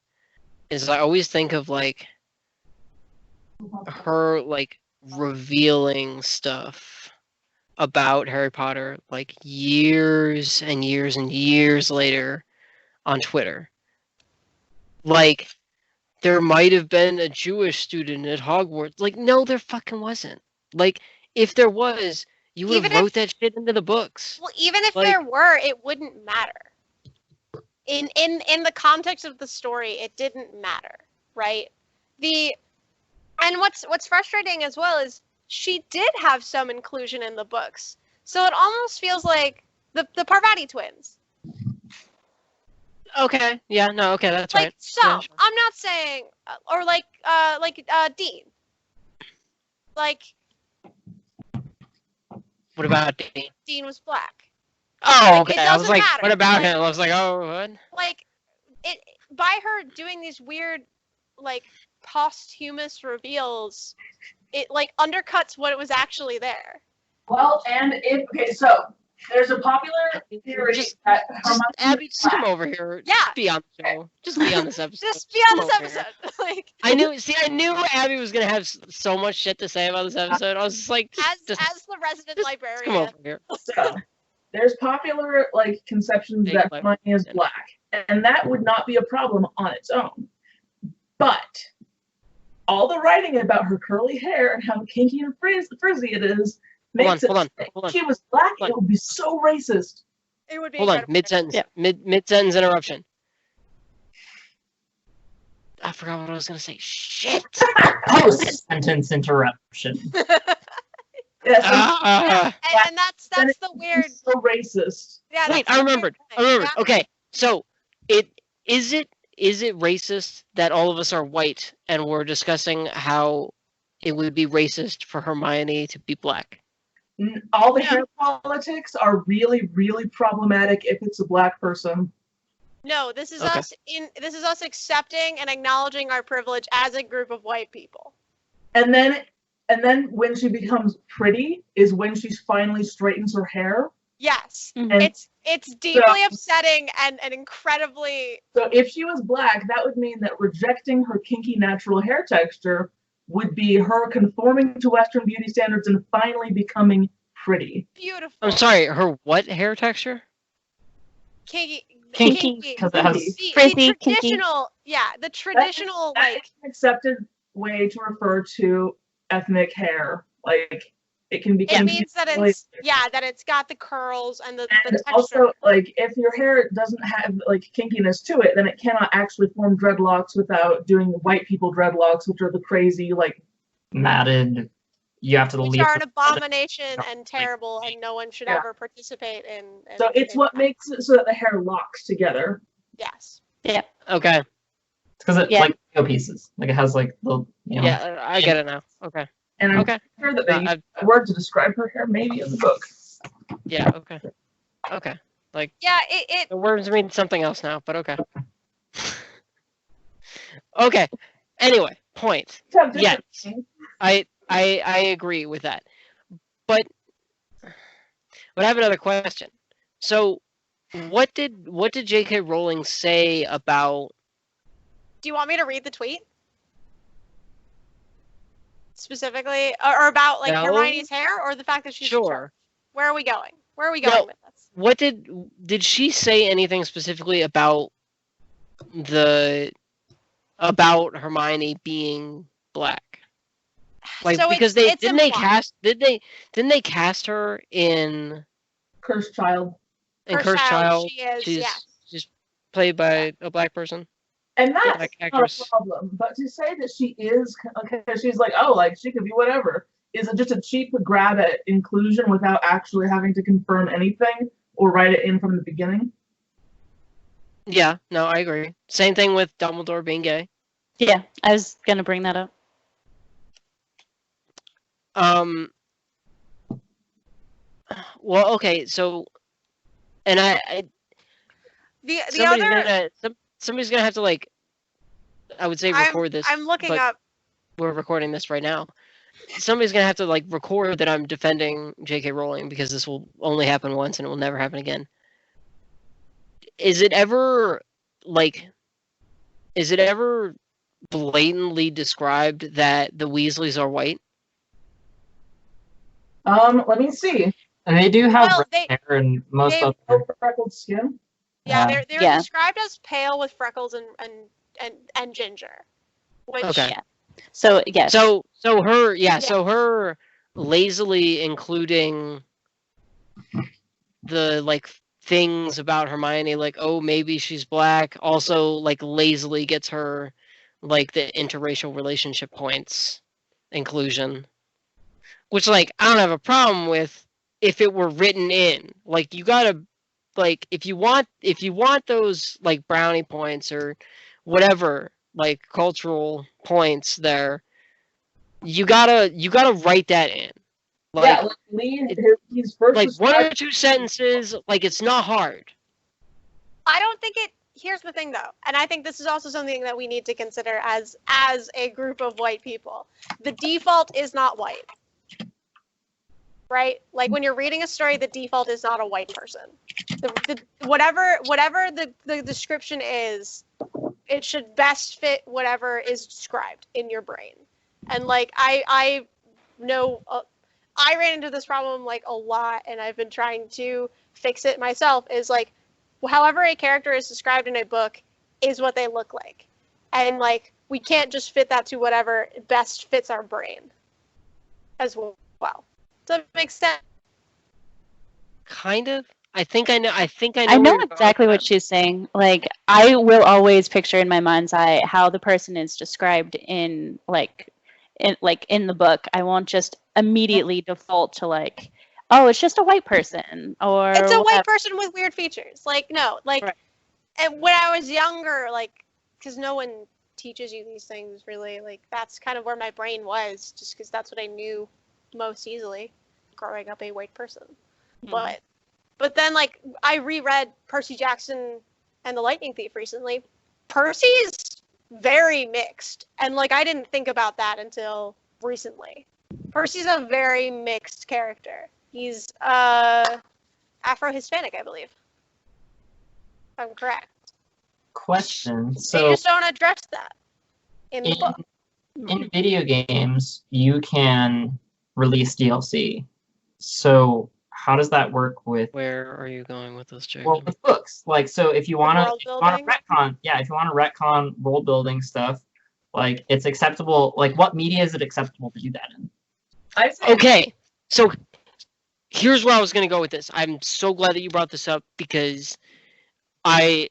S3: Is I always think of like her like revealing stuff about Harry Potter like years and years and years later on Twitter. Like there might have been a Jewish student at Hogwarts. Like, no, there fucking wasn't. Like, if there was, you would
S5: Even
S3: have wrote that shit into the books.
S5: Well, even if
S3: Like-
S5: there were, it wouldn't matter. In the context of the story, it didn't matter, right? And what's frustrating as well is she did have some inclusion in the books. So it almost feels like the Parvati twins.
S3: Okay, yeah, no, okay, that's
S5: Like
S3: right.
S5: some.
S3: Yeah, sure.
S5: I'm not saying or like Dean. Like
S3: What about Dean?
S5: Dean was black.
S3: Oh,
S5: Like,
S3: okay.
S5: it
S3: I was
S5: doesn't
S3: like,
S5: matter.
S3: what about
S5: Like-
S3: him? I was like, oh, what?
S5: Like it by her doing these weird like posthumous reveals, it like undercuts what was actually there.
S1: Well, and so there's a popular theory
S3: Just-
S1: that
S3: Just,
S1: Hermione
S3: Abby, just come over here.
S5: Yeah.
S3: Just be on the show. Just be on this episode.
S5: Just be on
S3: Come
S5: this
S3: over here.
S5: episode. Like
S3: I knew Abby was gonna have so much shit to say about this episode. I was just like,
S5: as
S3: just
S5: the resident
S3: come
S5: librarian.
S3: over here.
S1: So there's popular conceptions
S3: Big
S1: that
S3: black
S1: Hermione is
S3: person.
S1: black, and that would not be a problem on its own. But all the writing about her curly hair and how kinky and frizzy it is makes
S3: Hold on.
S1: if she was black,
S3: Hold on.
S1: it would be so racist.
S5: It would be
S3: Hold on,
S5: incredible.
S3: mid sentence.
S2: Yeah.
S3: Mid sentence interruption. I forgot what I was gonna say. Shit.
S4: Post-sentence interruption.
S1: Yes,
S5: And that's the weird.
S1: so racist.
S5: Yeah.
S3: Wait,
S5: that's
S3: I
S5: the weird
S3: remembered.
S5: thing. Yeah.
S3: Okay, so is it racist that all of us are white and we're discussing how it would be racist for Hermione to be black?
S1: All the hair politics are really, really problematic if it's a black person.
S5: No, this is
S3: Okay.
S5: us accepting and acknowledging our privilege as a group of white people.
S1: And then when she becomes pretty is when she finally straightens her hair.
S5: Yes.
S2: Mhm.
S5: It's deeply upsetting and incredibly
S1: So if she was black, that would mean that rejecting her kinky natural hair texture would be her conforming to Western beauty standards and finally becoming pretty.
S5: beautiful.
S3: I'm sorry, her what hair texture?
S5: Kinky.
S2: Kinky,
S4: because it has
S5: The
S2: frizzy, kinky.
S5: traditional, yeah, the traditional
S1: That
S5: like
S1: is an accepted way to refer to ethnic hair. Like it can be.
S5: it means that
S1: really-
S5: it's got the curls and the
S1: And
S5: texture.
S1: also, like, if your hair doesn't have like kinkiness to it, then it cannot actually form dreadlocks without doing white people dreadlocks, which are the crazy, like,
S4: matted. You have to
S5: which
S4: leave.
S5: are an
S4: the-
S5: abomination and terrible, and no one should
S1: Yeah.
S5: ever participate in.
S1: so it's what makes it so that the hair locks together.
S5: Yes.
S3: Okay.
S4: It's because it
S2: Yeah.
S4: like Lego pieces. Like it has like the
S3: Yeah, I get it now. Okay.
S1: And I'm
S3: Okay.
S1: sure that they use
S3: I-
S1: a word to describe her hair, maybe in the book.
S3: Yeah, okay. Okay.
S5: Yeah. It
S3: The words mean something else now, but okay. Okay. Anyway, point.
S1: Have
S3: Yes.
S1: different-
S3: I agree with that. But I have another question. So what did J.K. Rowling say about
S5: Do you want me to read the tweet? Specifically, or about like
S3: No.
S5: Hermione's hair, or the fact that she's in
S3: Sure.
S5: charge? Where are we going? Where are we
S3: No.
S5: going with this?
S3: what did she say anything specifically about Hermione being black? Like
S5: So
S3: because
S5: it's
S3: didn't
S5: implied.
S3: they cast her in
S1: Cursed child.
S3: Cursed Child?
S5: She is.
S3: She's
S5: Yeah.
S3: she's played by a black person.
S1: And that's
S3: Black
S1: not
S3: actress.
S1: a problem. But to say that she is, okay, she's like, oh, like she could be whatever, is just a cheap grab at inclusion without actually having to confirm anything or write it in from the beginning.
S3: Yeah, no, I agree. Same thing with Dumbledore being gay.
S2: Yeah, I was gonna bring that up.
S3: Well, okay, so, and
S5: The
S3: somebody's
S5: other.
S3: somebody's gonna have to like, I would say record this.
S5: I'm looking
S3: but
S5: up.
S3: We're recording this right now. Somebody's gonna have to like record that I'm defending J.K. Rowling because this will only happen once and it will never happen again. Is it ever blatantly described that the Weasleys are white?
S1: Let me see.
S4: And they do have
S5: Well,
S4: red hair and most
S5: they-
S4: of
S1: Oh, freckled skin.
S5: Yeah,
S4: Yeah.
S5: they're
S2: Yeah.
S5: described as pale with freckles and ginger. Which,
S3: Okay.
S2: Yeah. So yes.
S3: So her lazily including the like things about Hermione, like, oh, maybe she's black, also like lazily gets her like the interracial relationship points inclusion. Which like I don't have a problem with if it were written in. Like you gotta like if you want those like brownie points or whatever, like cultural points there, you gotta write that in.
S1: Yeah,
S3: Like
S1: like Lee, he's first
S3: like one or
S1: described.
S3: two sentences, like it's not hard.
S5: I don't think it. Here's the thing, though, and I think this is also something that we need to consider as a group of white people. The default is not white, right? Like when you're reading a story, the default is not a white person. Whatever the description is, it should best fit whatever is described in your brain. And like I know I ran into this problem like a lot, and I've been trying to fix it myself. Is like, however a character is described in a book is what they look like, and like we can't just fit that to whatever best fits our brain as well. Does that make sense?
S3: Kind of. I think I know
S2: I
S3: where
S2: know
S3: you're going
S2: exactly
S3: with
S2: what
S3: that.
S2: she's saying. Like, I will always picture in my mind's eye how the person is described in in the book. I won't just immediately default to like, oh, it's just a white person or
S5: It's a white
S2: whatever.
S5: person with weird features. Like, no, like,
S3: Right.
S5: and when I was younger, like, because no one teaches you these things really, like, that's kind of where my brain was, just because that's what I knew most easily, growing up a white person.
S2: Mhm.
S5: But then, like, I reread Percy Jackson and the Lightning Thief recently. Percy's very mixed, and like, I didn't think about that until recently. Percy's a very mixed character. He's Afro-Hispanic, I believe. If I'm correct.
S4: Question.
S5: They
S4: So
S5: just don't address that in the
S4: in,
S5: book.
S4: in video games, you can release DLC. So how does that work with
S3: Where are you going with this, Jacob?
S4: well with books? Like so if you wanna
S5: World
S4: if you wanna
S5: building?
S4: retcon, yeah, if you wanna retcon world building stuff, like it's acceptable. Like what media is it acceptable to do that in?
S1: I say
S3: Okay, so here's where I was going to go with this. I'm so glad that you brought this up because I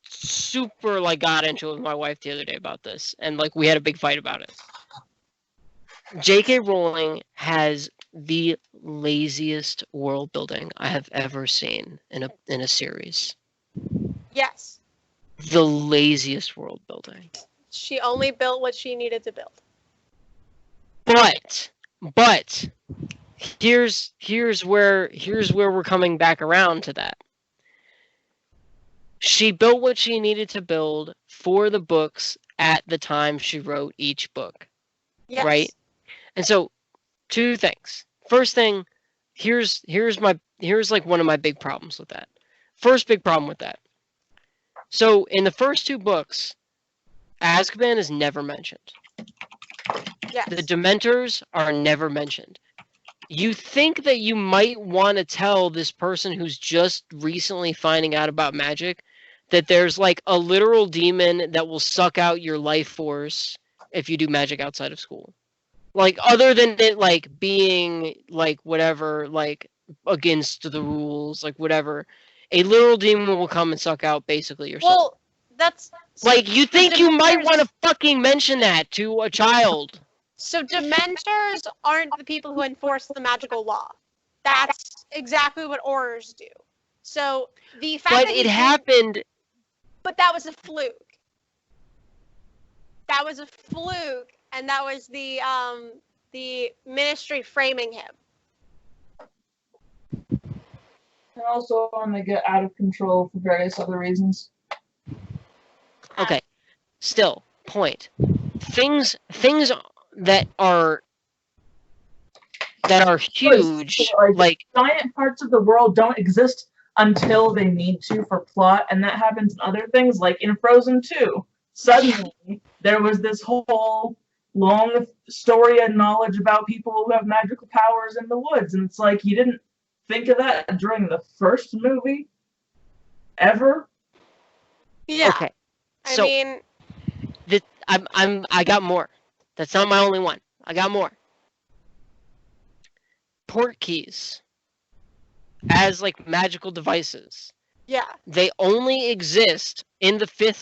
S3: super like got into it with my wife the other day about this, and like we had a big fight about it. J.K. Rowling has the laziest world building I have ever seen in a series.
S5: Yes.
S3: The laziest world building.
S5: She only built what she needed to build.
S3: But here's where we're coming back around to that. She built what she needed to build for the books at the time she wrote each book,
S5: Yes.
S3: right? And so, two things. First thing, here's like one of my big problems with that. First big problem with that. So in the first two books, Azkaban is never mentioned.
S5: Yes.
S3: The Dementors are never mentioned. You think that you might want to tell this person who's just recently finding out about magic that there's like a literal demon that will suck out your life force if you do magic outside of school. Like other than it like being like whatever, like against the rules, like whatever. A literal demon will come and suck out basically your soul.
S5: Well, that's
S3: Like you think you might
S5: Dementors-
S3: want to fucking mention that to a child.
S5: So Dementors aren't the people who enforce the magical law. That's exactly what Aurors do. So the fact
S3: But
S5: that
S3: it happened.
S5: but that was a fluke. That was a fluke, and that was the ministry framing him.
S1: and also when they get out of control for various other reasons.
S3: Okay. Still, point. Things that are huge, like
S1: Giant parts of the world don't exist until they need to for plot, and that happens in other things, like in Frozen 2. Suddenly, there was this whole long story and knowledge about people who have magical powers in the woods, and it's like, you didn't think of that during the first movie? Ever?
S5: Yeah.
S3: okay.
S5: I
S3: So
S5: mean,
S3: I got more. That's not my only one. I got more. Port keys as like magical devices.
S5: Yeah.
S3: They only exist in the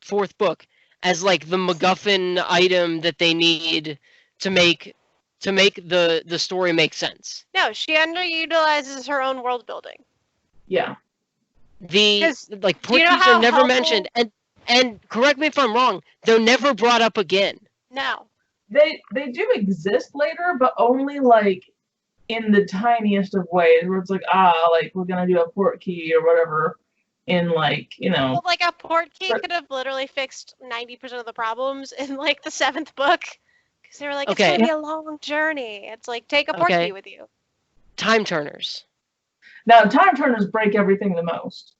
S3: fourth book as like the MacGuffin item that they need to make the story make sense.
S5: No, she underutilizes her own world building.
S1: Yeah.
S3: The
S5: 'Cause
S3: like
S5: do you
S3: port
S5: know
S3: keys
S5: how
S3: are never
S5: helpful-
S3: mentioned, and correct me if I'm wrong, they're never brought up again.
S5: No.
S1: They do exist later, but only like in the tiniest of ways, where it's like, like we're gonna do a port key or whatever, in like,
S5: Well, like a port key could have literally fixed 90% of the problems in like the 7th book. Because they were like,
S3: Okay.
S5: it's gonna be a long journey. It's like, take a port
S3: Okay.
S5: key with you.
S3: Time turners.
S1: Now time turners break everything the most.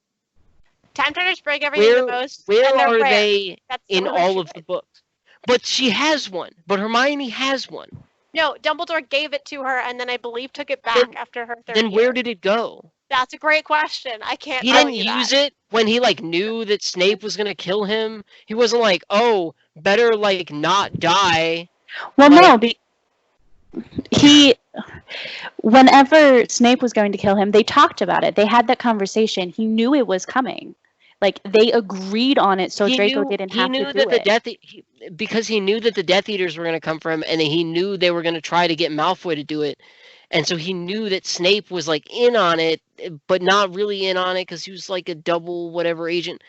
S5: Time turners break everything the most.
S3: Where
S5: and they're
S3: are
S5: rare.
S3: they
S5: That's the
S3: in
S5: other
S3: all
S5: issue.
S3: of the books? But she has one. But Hermione has one.
S5: No, Dumbledore gave it to her and then I believe took it back after her third
S3: Then where
S5: year.
S3: did it go?
S5: That's a great question. I can't
S3: He
S5: tell
S3: didn't
S5: you
S3: use
S5: that.
S3: it when he like knew that Snape was gonna kill him. He wasn't like, oh, better like not die.
S2: Well,
S3: Like-
S2: no, whenever Snape was going to kill him, they talked about it. They had that conversation. He knew it was coming. Like, they agreed on it so Draco didn't have to do it.
S3: Because he knew that the Death Eaters were gonna come for him, and he knew they were gonna try to get Malfoy to do it. And so he knew that Snape was like in on it, but not really in on it because he was like a double whatever agent.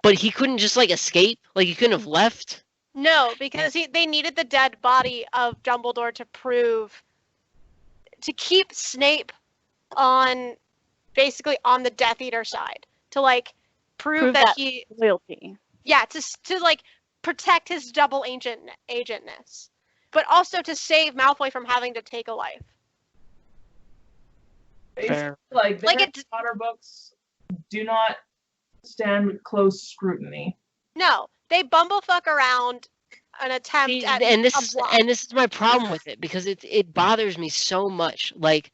S3: But he couldn't just like escape. Like he couldn't have left.
S5: No, because they needed the dead body of Dumbledore to keep Snape basically on the Death Eater side. To like prove that he
S2: loyalty.
S5: Yeah, to like protect his double agentness. But also to save Malfoy from having to take a life.
S3: Fair.
S1: Like the
S5: Like
S1: Harry
S5: it-
S1: Potter books do not stand close scrutiny.
S5: No, they bumblefuck around an attempt
S3: See,
S5: at
S3: and this
S5: a
S3: is
S5: plot.
S3: and this is my problem with it because it bothers me so much. Like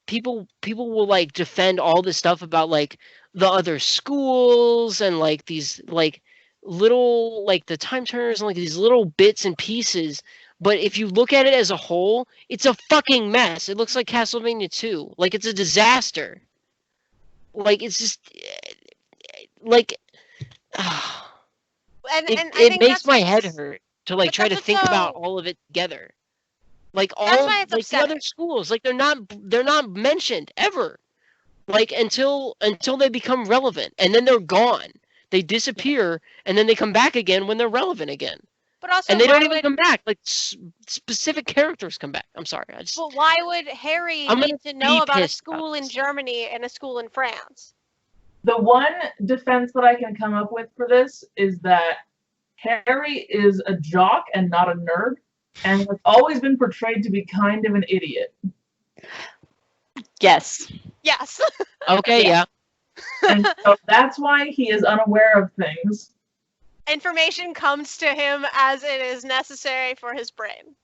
S3: people will like defend all this stuff about like the other schools and like these like little like the time turners and like these little bits and pieces. But if you look at it as a whole, it's a fucking mess. It looks like Castlevania 2. Like it's a disaster. Like it's just like
S5: And I
S3: it
S5: think
S3: makes
S5: that's
S3: my
S5: what's-
S3: head hurt to like
S5: but
S3: try to
S5: that's
S3: think
S5: what's
S3: about
S5: so-
S3: all of it together. Like all
S5: That's why it's
S3: like the
S5: upsetting.
S3: other schools, like they're not mentioned ever. Like until they become relevant, and then they're gone. They disappear, and then they come back again when they're relevant again.
S5: But also,
S3: And they
S5: why
S3: don't even
S5: would,
S3: come back. Like specific characters come back. I'm sorry.
S5: But why would Harry
S3: I'm
S5: need
S3: gonna
S5: to know
S3: be
S5: about a
S3: pissed about
S5: school in
S3: this.
S5: Germany and a school in France?
S1: The one defense that I can come up with for this is that Harry is a jock and not a nerd, and has always been portrayed to be kind of an idiot.
S2: Yes.
S5: Yes.
S3: Okay, yeah.
S1: And so that's why he is unaware of things.
S5: Information comes to him as it is necessary for his brain.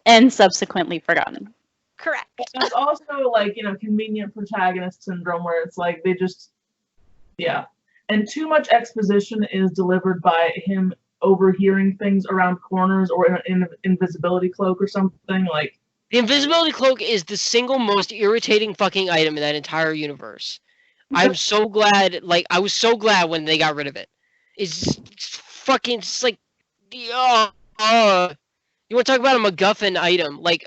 S2: And subsequently forgotten.
S5: Correct.
S1: There's also like, convenient protagonist syndrome where it's like they just, yeah. And too much exposition is delivered by him overhearing things around corners or in an invisibility cloak or something like.
S3: The invisibility cloak is the single most irritating fucking item in that entire universe. I'm so glad. Like I was so glad when they got rid of it. It's fucking just like, you want to talk about a MacGuffin item? Like,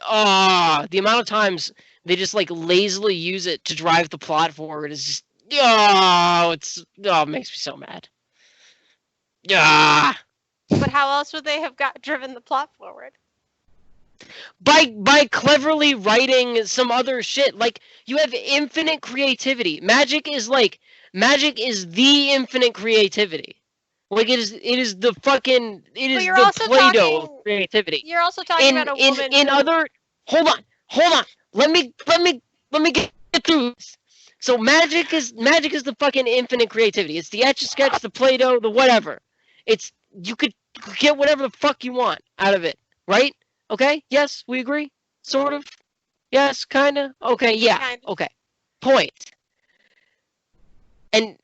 S3: the amount of times they just like lazily use it to drive the plot forward is just, it makes me so mad.
S5: But how else would they have driven the plot forward?
S3: By cleverly writing some other shit. Like you have infinite creativity. Magic is the infinite creativity. Like it is the fucking
S5: you're
S3: the
S5: also
S3: Play-Doh
S5: talking-
S3: of creativity.
S5: You're also talking about a woman who...
S3: Hold on. Let me get through this. So magic is the fucking infinite creativity. It's the Etch a Sketch, the Play-Doh, the whatever. It's you could get whatever the fuck you want out of it, right? Okay? Yes, we agree? Sort of? Yes, kinda? Okay, yeah.
S5: Kind of.
S3: Okay. Point. And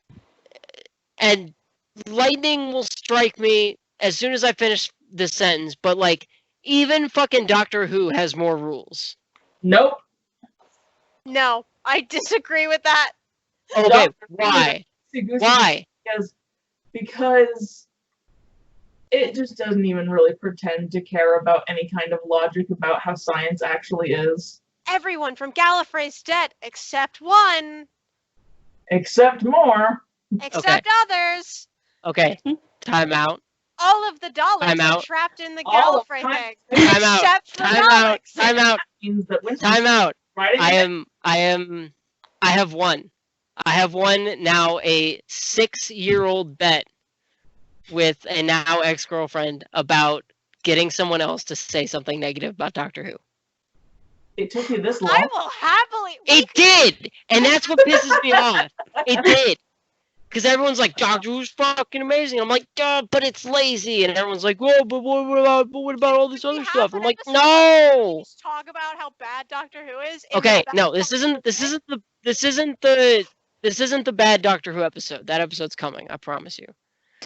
S3: lightning will strike me as soon as I finish this sentence, but like even fucking Doctor Who has more rules.
S1: Nope.
S5: No, I disagree with that.
S3: Okay,
S1: Doctor Who
S3: why?
S1: Goosey
S3: Why?
S1: Because it just doesn't even really pretend to care about any kind of logic about how science actually is.
S5: Everyone from Gallifrey's dead except one,
S1: Except more.
S5: except others.
S3: Okay, time out.
S5: All of the Daleks
S3: I'm
S5: are
S3: out.
S5: trapped in the
S1: All of
S5: Gallifrey
S1: time-
S5: thing.
S3: Time out.
S5: Except for
S3: Time out.
S5: Daleks.
S3: Time out.
S1: Means that Winston
S3: Time out.
S1: writing
S3: I have one. I have one now, a 6-year-old bet with a now ex-girlfriend about getting someone else to say something negative about Doctor Who.
S1: it took you this long.
S5: I will happily.
S3: It did! And that's what pisses me off. It did. Because everyone's like, Doctor Who's fucking amazing. I'm like, duh, but it's lazy. And everyone's like, whoa, but what about all this
S5: We
S3: other
S5: have
S3: stuff?
S5: an
S3: I'm like,
S5: episode where we
S3: no!
S5: just talk about how bad Doctor Who is. in
S3: Okay,
S5: the
S3: no,
S5: best
S3: this isn't the bad Doctor Who episode. That episode's coming, I promise you.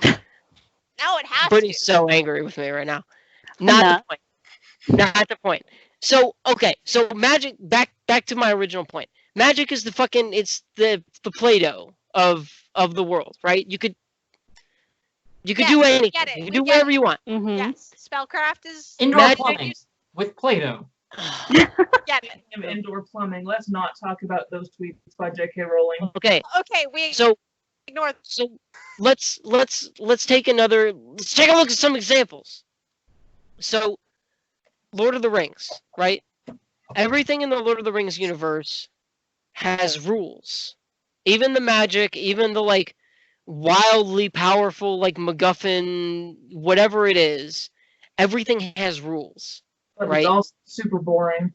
S5: Now it has
S3: Brittany's
S5: to.
S3: so angry with me right now. Not the point. Not the point. So okay, so magic. Back to my original point. Magic is it's the Play-Doh of the world, right? You could
S5: Yes,
S3: do
S5: we
S3: anything.
S5: get it,
S3: You
S5: we
S3: can do
S5: get
S3: whatever
S5: it.
S3: you want.
S2: Mm-hmm.
S5: Yes, spellcraft is.
S4: Indoor
S3: Magic
S4: plumbing with Play-Doh.
S5: Get it.
S1: Of indoor plumbing. Let's not talk about those tweets by J.K. Rowling.
S3: Okay,
S5: Okay, we
S3: so
S5: ignore.
S3: let's take a look at some examples. So, Lord of the Rings, right? Everything in the Lord of the Rings universe has rules. Even the magic, even the like wildly powerful like MacGuffin, whatever it is, everything has rules.
S1: But
S3: Right.
S1: it's also super boring.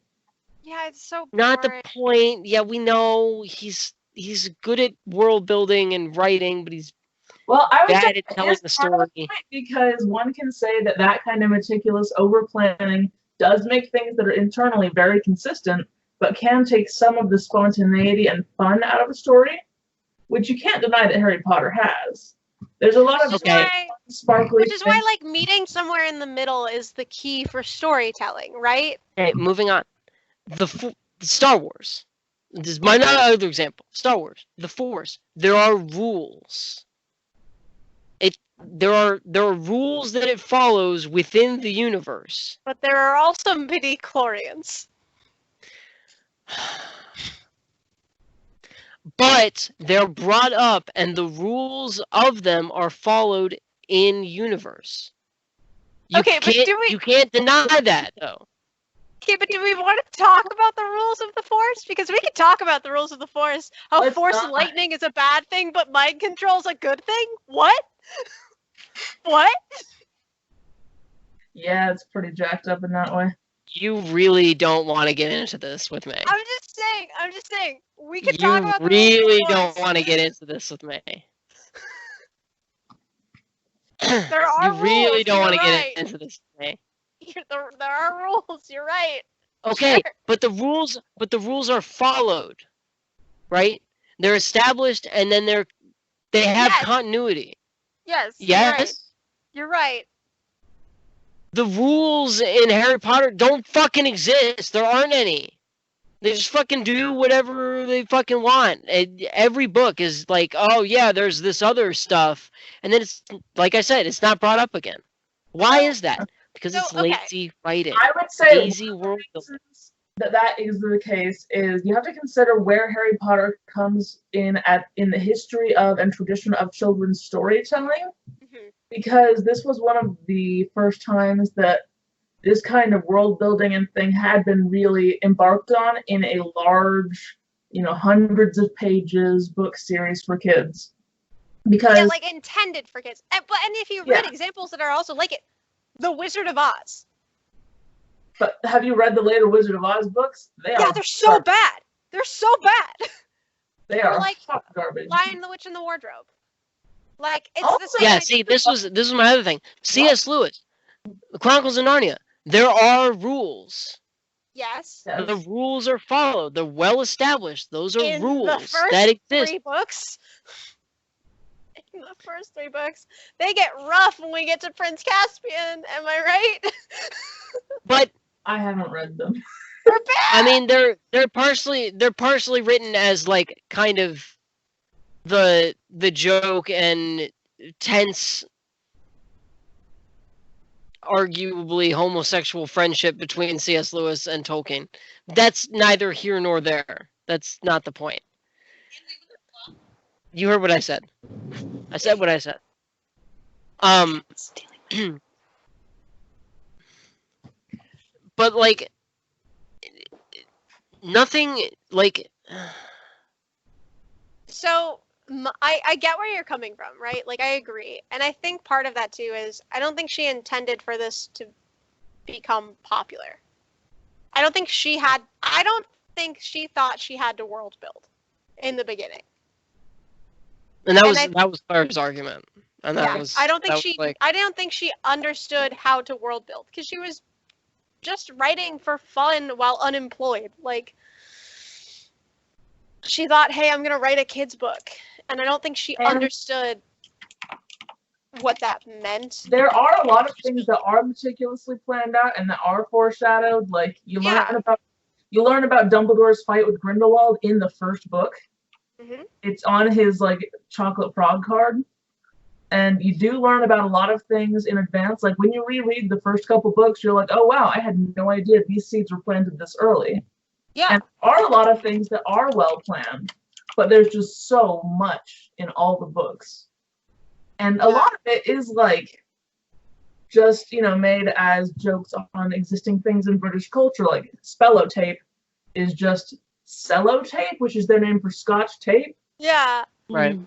S5: Yeah, it's so
S3: Not
S5: boring.
S3: the point. Yeah, we know he's good at world building and writing, but he's
S1: Well, I would
S3: bad
S1: say
S3: at telling
S1: it's
S3: the
S1: part of
S3: story.
S1: point because one can say that kind of meticulous over-planning does make things that are internally very consistent, but can take some of the spontaneity and fun out of a story, which you can't deny that Harry Potter has. There's a lot of
S5: Which is
S3: Okay.
S5: why,
S1: sparkly
S5: which is why,
S1: things.
S5: like, meeting somewhere in the middle is the key for storytelling, right?
S3: Okay, moving on. The Star Wars. This is my other example. Star Wars. The Force. There are rules. There are rules that it follows within the universe.
S5: But there are also midi-chlorians.
S3: But they're brought up and the rules of them are followed in universe.
S5: Okay, but
S3: You can't deny that though.
S5: Okay, but do we want to talk about the rules of the Force? Because we could talk about the rules of the Force. How
S1: Let's
S5: Force
S1: not.
S5: lightning is a bad thing, but mind control's a good thing? What? What?
S1: Yeah, it's pretty jacked up in that way.
S3: You really don't want to get into this with me.
S5: I'm just saying. We could talk
S3: You
S5: about the
S3: really
S5: rules of the
S3: don't
S5: Force.
S3: want to get into this with me.
S5: There are
S3: You really
S5: rules,
S3: don't want to
S5: you're
S3: get
S5: right.
S3: into this with me.
S5: There are rules, you're right.
S3: Okay,
S5: Sure.
S3: but the rules are followed, right? They're established, and then they have
S5: Yes.
S3: continuity.
S5: Yes.
S3: Yes,
S5: You're right.
S3: the rules in Harry Potter don't fucking exist. There aren't any. They just fucking do whatever they fucking want. Every book is like, oh yeah, there's this other stuff, and then it's like I said, it's not brought up again. Why is that? Because
S5: So,
S3: it's
S5: okay.
S3: lazy writing.
S1: I would say
S3: Lazy world building.
S1: reasons that is the case is you have to consider where Harry Potter comes in in the history of and tradition of children's storytelling,
S5: Mhm.
S1: because this was one of the first times that this kind of world building and thing had been really embarked on in a large, hundreds of pages book series for kids. Because
S5: Yeah, like intended for kids. And if you read
S1: Yeah.
S5: examples that are also like it, The Wizard of Oz.
S1: but have you read the later Wizard of Oz books?
S5: Yeah, they're so bad. They're so bad.
S1: They
S5: Or
S1: are
S5: like
S1: hot garbage.
S5: Lion, the Witch, and the Wardrobe. Like it's
S1: Also-
S5: the same.
S3: Yeah,
S5: idea.
S3: see, this was my other thing. C.S. Lewis, The Chronicles of Narnia. There are rules.
S5: Yes.
S1: Yes.
S3: The rules are followed. They're well established. Those are
S5: In the
S3: rules
S5: first
S3: that exist.
S5: 3 books. The first 3 books. They get rough when we get to Prince Caspian. Am I right?
S3: But
S1: I haven't read them.
S5: They're bad.
S3: I mean, they're partially written as like kind of the joke and tense, arguably homosexual friendship between C.S. Lewis and Tolkien. That's neither here nor there. That's not the point. You heard what I said. I said what I said. But like nothing like.
S5: So I get where you're coming from, right? Like I agree, and I think part of that too is I don't think she intended for this to become popular. I don't think she thought she had to world build in the beginning.
S3: And that was Claire's argument. And that was
S5: I don't think
S3: I
S5: don't think she understood how to world build because she was just writing for fun while unemployed. Like she thought, "Hey, I'm going to write a kid's book." And I don't think she understood what that meant.
S1: There are a lot of things that are meticulously planned out and that are foreshadowed. Like you learn about Dumbledore's fight with Grindelwald in the first book.
S5: Mm-hmm.
S1: It's on his like chocolate frog card. And you do learn about a lot of things in advance. Like when you reread the first couple books, you're like, oh wow, I had no idea these seeds were planted this early.
S5: Yeah.
S1: And there are a lot of things that are well planned, but there's just so much in all the books. And a lot of it is like just, made as jokes on existing things in British culture. Like Spellotape is just Cellotape, which is their name for Scotch tape.
S5: Yeah.
S3: Right.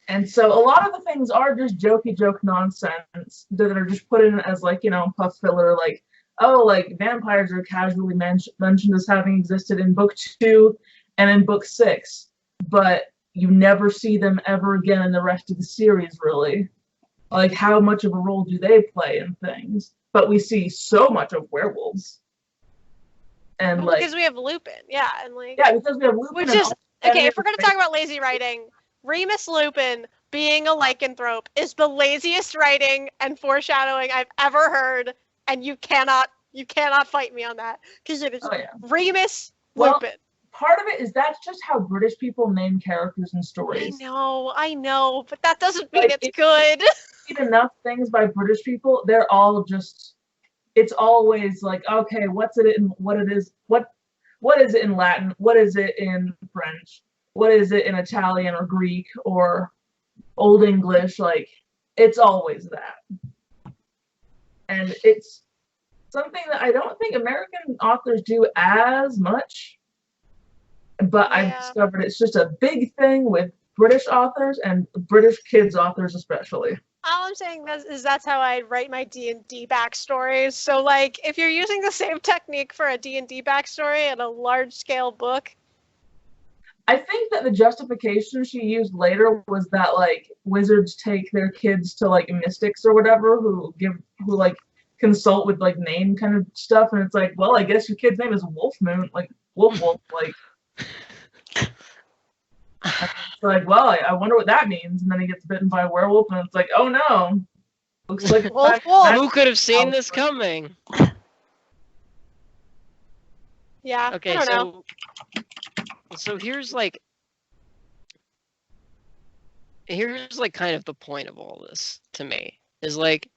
S1: And so a lot of the things are just jokey joke nonsense that are just put in as like, puff filler, like, oh, like vampires are casually mentioned as having existed in book 2 and in book 6, but you never see them ever again in the rest of the series, really. Like, how much of a role do they play in things? But we see so much of werewolves. And
S5: because we have Lupin, and like
S1: because we have Lupin.
S5: Which is okay. If we're gonna talk about lazy writing, Remus Lupin being a lycanthrope is the laziest writing and foreshadowing I've ever heard, and you cannot fight me on that because it is Remus Lupin.
S1: Part of it is that's just how British people name characters in stories.
S5: I know, but that doesn't mean it's good.
S1: Enough things by British people, they're all just. It's always like, okay, what is it in Latin? What is it in French? What is it in Italian or Greek or Old English? Like, it's always that. And it's something that I don't think American authors do as much. But I've discovered it's just a big thing with British authors and British kids authors especially.
S5: All I'm saying is that's how I write my D&D backstories. So, like, if you're using the same technique for a D&D backstory in a large-scale book...
S1: I think that the justification she used later was that, like, wizards take their kids to, like, mystics or whatever who consult with, like, name kind of stuff. And it's like, well, I guess your kid's name is Wolf Moon. Like, Wolf, like... It's like, well, I wonder what that means. And then he gets bitten by a werewolf, and it's like, oh no. Looks like
S5: wolf.
S3: Who could have seen this coming?
S5: Yeah.
S3: Okay,
S5: I don't know.
S3: So here's like kind of the point of all this to me is like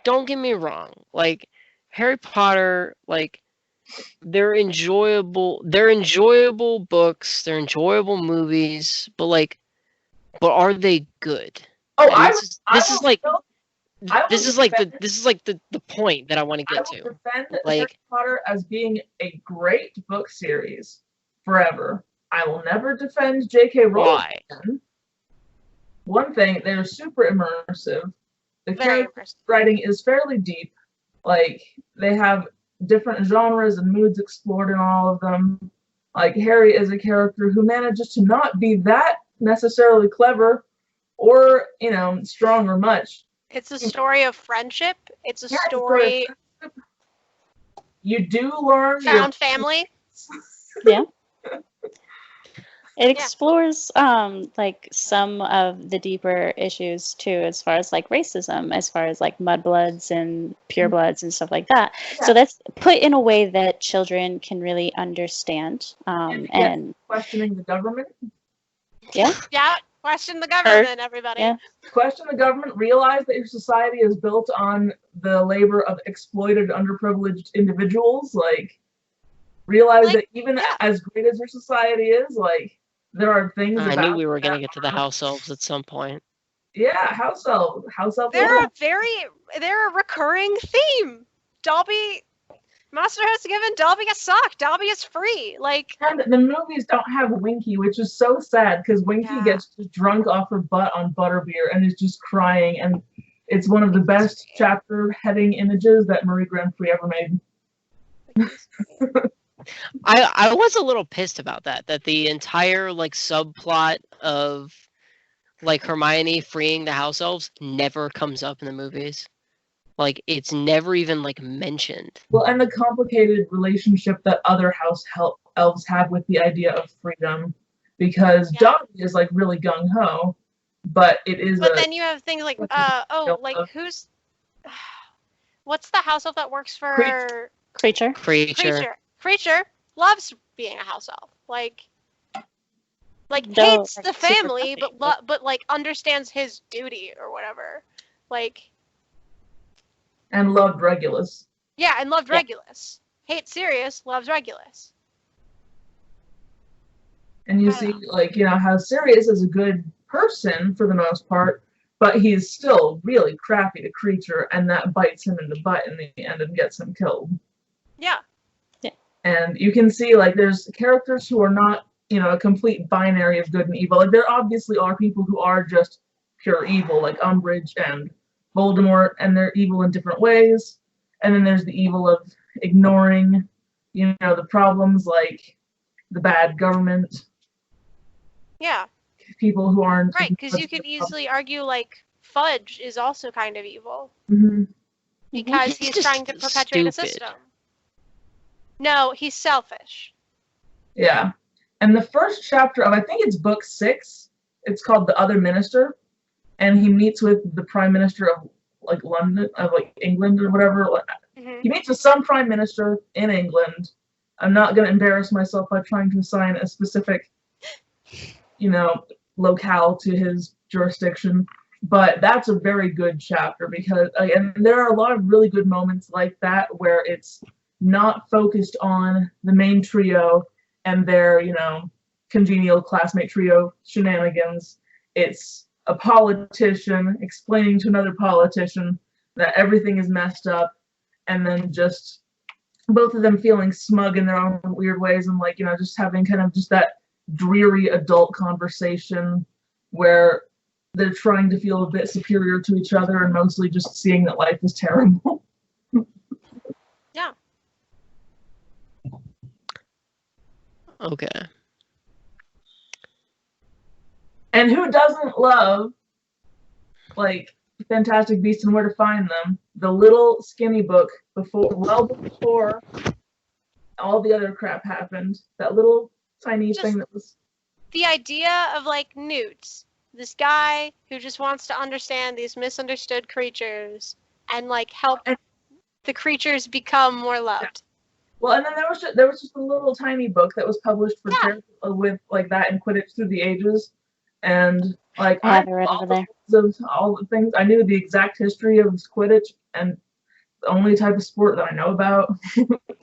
S3: don't get me wrong, like Harry Potter, like they're enjoyable books, they're enjoyable movies, but are they good?
S5: Oh,
S3: this is like the point that I want to get to.
S1: I will defend
S3: like
S1: Harry Potter as being a great book series forever. I will never defend J.K. Rowling.
S3: Why?
S1: One thing, they're super immersive. The character writing is fairly deep. Like, they have different genres and moods explored in all of them. Like, Harry is a character who manages to not be that necessarily clever or, strong or much.
S5: It's a story of friendship. It's a story...
S1: You do learn...
S5: Found family.
S2: Yeah. It
S5: Yeah.
S2: explores like some of the deeper issues too, as far as like racism, as far as like mudbloods and purebloods and stuff like that.
S1: Yeah.
S2: So that's put in a way that children can really understand.
S1: Yes.
S2: And
S1: Questioning the government.
S2: yeah,
S5: Yeah, question the government, everybody.
S2: yeah.
S1: Question the government. Realize that your society is built on the labor of exploited, underprivileged individuals. Like, realize
S5: Like,
S1: that even
S5: yeah.
S1: as great as your society is, like, there are things
S3: I
S1: about
S3: knew we were
S1: that
S3: gonna get to the house elves at some point.
S1: Yeah, house elves. House elves.
S5: They're a recurring theme. Dobby, Master has given Dobby a sock. Dobby is free. Like,
S1: And the movies don't have Winky, which is so sad because Winky
S5: Yeah.
S1: gets just drunk off her butt on butterbeer and is just crying, and it's one of the best chapter heading images that Marie Grand Prix ever made.
S3: I was a little pissed about that the entire like subplot of like Hermione freeing the house elves never comes up in the movies. Like it's never even like mentioned.
S1: Well, and the complicated relationship that other elves have with the idea of freedom, because
S5: Yeah.
S1: Dobby is like really gung ho, but it is
S5: but then you have things like,
S1: Don't-
S5: who's, what's the house elf that works for
S2: Creature.
S3: Creature.
S5: Creature loves being a house elf. Like
S2: No,
S5: hates
S2: like,
S5: the
S2: super
S5: family,
S2: happy.
S5: but like understands his duty or whatever. Like,
S1: and loved Regulus.
S5: yeah, and loved
S2: Yeah.
S5: Regulus. Hates Sirius, loves Regulus.
S1: And you
S5: I
S1: see,
S5: don't
S1: like, how Sirius is a good person for the most part, but he's still really crappy to Creature, and that bites him in the butt in the end and gets him killed.
S5: Yeah.
S1: And you can see, like, there's characters who are not, a complete binary of good and evil. Like, there obviously are people who are just pure evil, like Umbridge and Voldemort, and they're evil in different ways. And then there's the evil of ignoring, the problems, like the bad government,
S5: Yeah.
S1: people who aren't
S5: Right, because you could easily argue like Fudge is also kind of evil
S1: Mhm.
S5: because
S3: He's
S5: he's
S3: just
S5: trying to perpetuate a
S3: stupid.
S5: system. No, he's selfish.
S1: Yeah. And the first chapter of, I think it's book 6, it's called The Other Minister, and he meets with the Prime Minister of like London, of like England or whatever.
S5: Mhm.
S1: He meets with some Prime Minister in England. I'm not going to embarrass myself by trying to assign a specific, locale to his jurisdiction, but that's a very good chapter because, and there are a lot of really good moments like that where it's not focused on the main trio and their, congenial classmate trio shenanigans. It's a politician explaining to another politician that everything is messed up, and then just both of them feeling smug in their own weird ways, and like, just having kind of just that dreary adult conversation where they're trying to feel a bit superior to each other and mostly just seeing that life is terrible.
S5: Yeah.
S3: Okay.
S1: And who doesn't love, like, Fantastic Beasts and Where to Find Them, the little skinny book before all the other crap happened, that little tiny
S5: Just-
S1: thing that was...
S5: The idea of like Newt, this guy who just wants to understand these misunderstood creatures and like help the creatures become more loved.
S1: Well, and then there was just a little tiny book that was published for
S5: Yeah.
S1: with like that and Quidditch Through the Ages, and like
S2: I have it right over there.
S1: All the things I knew the exact history of Quidditch, and the only type of sport that I know about.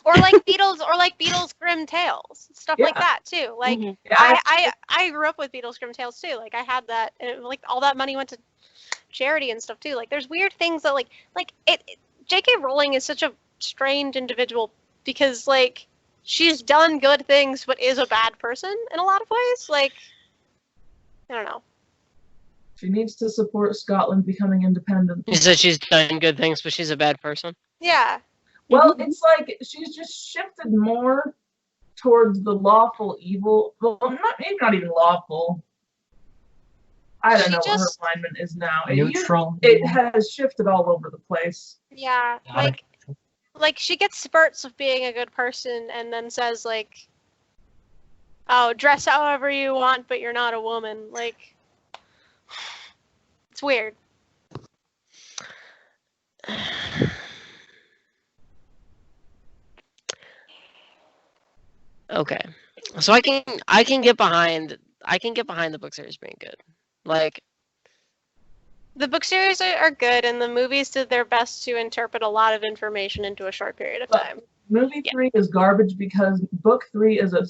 S5: Or like Beatles Grimm Tales, stuff like
S1: Yeah.
S5: that too. Like
S2: Mhm.
S5: I grew up with Beatles Grimm Tales too. Like I had that, and like all that money went to charity and stuff too. Like there's weird things that like J.K. Rowling is such a strange individual because like she's done good things but is a bad person in a lot of ways. Like I don't know.
S1: She needs to support Scotland becoming independent.
S3: You said she's done good things, but she's a bad person.
S5: Yeah.
S1: Well, it's like she's just shifted more towards the lawful evil. Well, maybe not even lawful. I don't
S5: She
S1: know what
S5: just-
S1: her alignment is now.
S4: Neutral.
S1: It has shifted all over the place.
S5: Yeah.
S4: Got it.
S5: Like she gets spurts of being a good person and then says like oh, dress however you want, but you're not a woman. Like, it's weird.
S3: Okay, so I can get behind the book series being good. Like,
S5: The book series are good, and the movies did their best to interpret a lot of information into a short period of
S1: But
S5: time.
S1: movie 3 is garbage because book 3 is a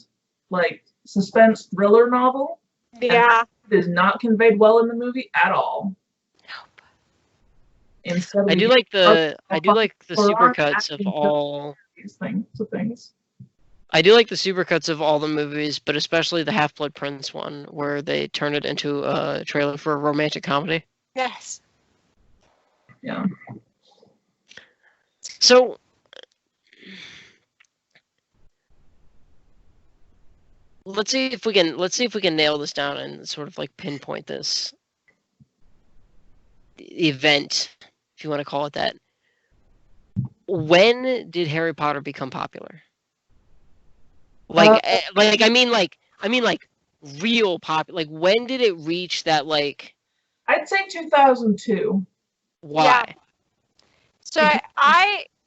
S1: like suspense thriller novel.
S5: Yeah.
S1: It is not conveyed well in the movie at all.
S5: Nope.
S1: Instead,
S3: I
S1: we
S3: do
S1: get
S3: like the supercuts of
S1: acting
S3: all.
S1: these things.
S3: I do like the supercuts of all the movies, but especially the Half-Blood Prince one, where they turn it into a trailer for a romantic comedy.
S5: Yes.
S1: Yeah.
S3: So, let's see if we can nail this down and sort of like pinpoint this event, if you want to call it that. When did Harry Potter become popular? Like I mean real popular. Like, when did it reach that, like?
S1: I'd say 2002.
S3: Why?
S5: Yeah. So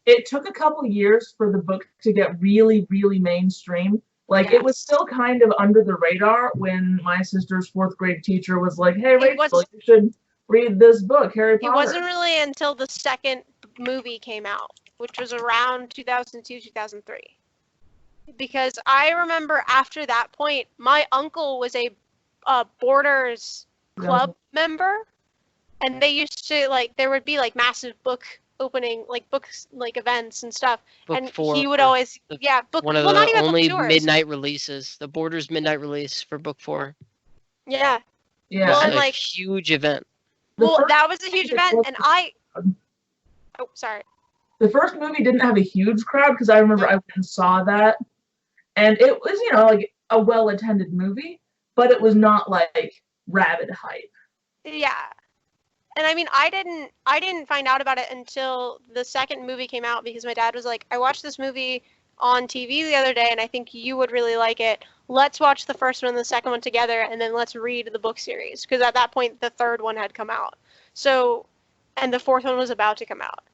S1: It took a couple years for the book to get really, really mainstream. Like, it was still kind of under the radar when my sister's 4th grade teacher was like, "Hey, Rachel, you should read this book, Harry Potter."
S5: It wasn't really until the second movie came out, which was around 2002, 2003. Because I remember after that point, my uncle was a Borders club member, and they used to, like, there would be like massive book opening, like books, like events and stuff.
S3: Book
S5: and
S3: 4,
S5: he would always,
S3: one of
S5: not
S3: the
S5: even
S3: only
S5: book tours.
S3: midnight releases, the Borders midnight release for book 4.
S5: Yeah.
S1: Yeah.
S5: Well,
S3: It was
S5: and
S3: a
S5: like
S3: huge event.
S5: that was a huge event, and oh, sorry.
S1: The first movie didn't have a huge crowd because I remember I went and saw that, and it was, like a well-attended movie, but it was not like rabid hype.
S5: Yeah. And I mean, I didn't find out about it until the second movie came out, because my dad was like, "I watched this movie on TV the other day, and I think you would really like it. Let's watch the first one and the second one together, and then let's read the book series." Because at that point, the third one had come out. So, and the fourth one was about to come out.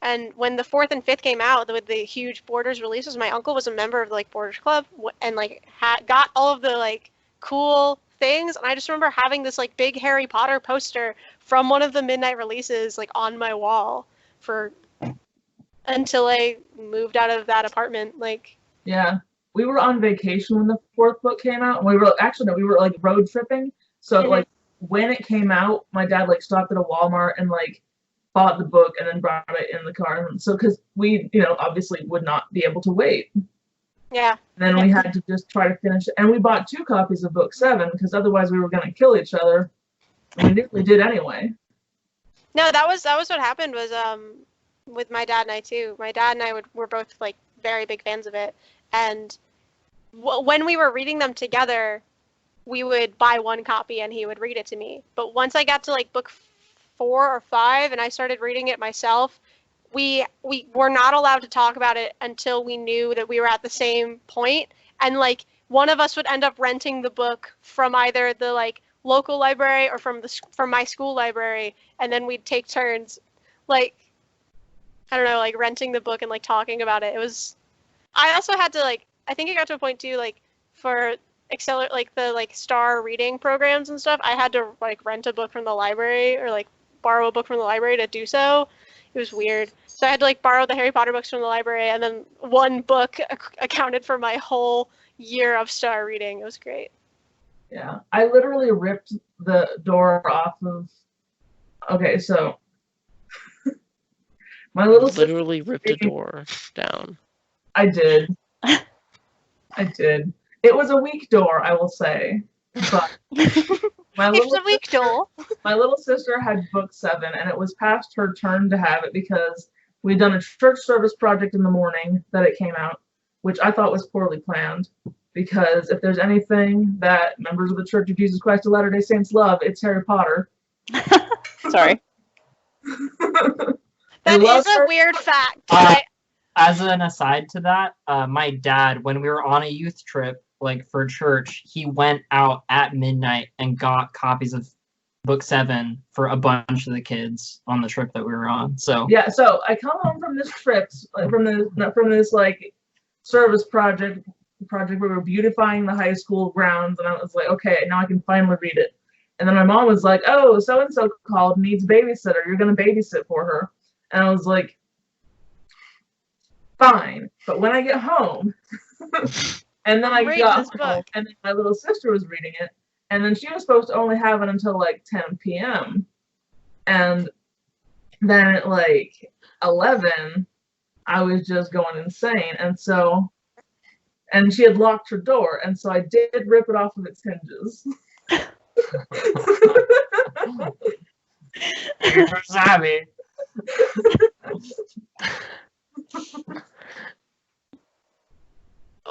S5: And when the fourth and fifth came out with the huge Borders releases, my uncle was a member of like Borders Club and like got all of the like cool things. And I just remember having this like big Harry Potter poster from one of the midnight releases like on my wall until I moved out of that apartment. Like,
S1: yeah, we were on vacation when the fourth book came out, and we were like road tripping. So like when it came out, my dad like stopped at a Walmart and like bought the book and then brought it in the car. And so because we obviously would not be able to wait.
S5: Yeah.
S1: And then we had to just try to finish it, and we bought 2 copies of book 7 because otherwise we were going to kill each other. And we nearly did anyway.
S5: No, that was what happened was with my dad and I too. My dad and I were both like very big fans of it, and when we were reading them together, we would buy 1 copy and he would read it to me. But once I got to like book 4 or 5 and I started reading it myself, we were not allowed to talk about it until we knew that we were at the same point. And like one of us would end up renting the book from either the like local library or from my school library, and then we'd take turns, like, I don't know, like renting the book and like talking about it. I also had to like, I think it got to a point too, like for like the like star reading programs and stuff, I had to like rent a book from the library or like borrow a book from the library to do so. It was weird. So I had to like borrow the Harry Potter books from the library, and then 1 book accounted for my whole year of star reading. It was great.
S1: Yeah, I literally ripped the door off of. Okay, so my little
S3: literally ripped a door down.
S1: I did. I did. It was a weak door, I will say, but my little sister had book 7, and it was past her turn to have it because we'd done a church service project in the morning that it came out, which I thought was poorly planned. Because if there's anything that members of the Church of Jesus Christ of Latter-day Saints love, it's Harry Potter.
S2: Sorry.
S5: That is a weird fact.
S4: As an aside to that, my dad, when we were on a youth trip, like for church, he went out at midnight and got copies of book 7 for a bunch of the kids on the trip that we were on. So
S1: Yeah, so I come home from this trip, from this like service project where we were beautifying the high school grounds, and I was like, okay, now I can finally read it. And then my mom was like, oh, so and so called, needs a babysitter. You're gonna babysit for her. And I was like, fine. But when I get home, and then I
S5: Read
S1: got
S5: this
S1: home,
S5: book.
S1: and then my little sister was reading it, and then she was supposed to only have it until like 10 p.m. And then at like 11, I was just going insane. And she had locked her door, and so I did rip it off of its hinges.
S4: you're savvy.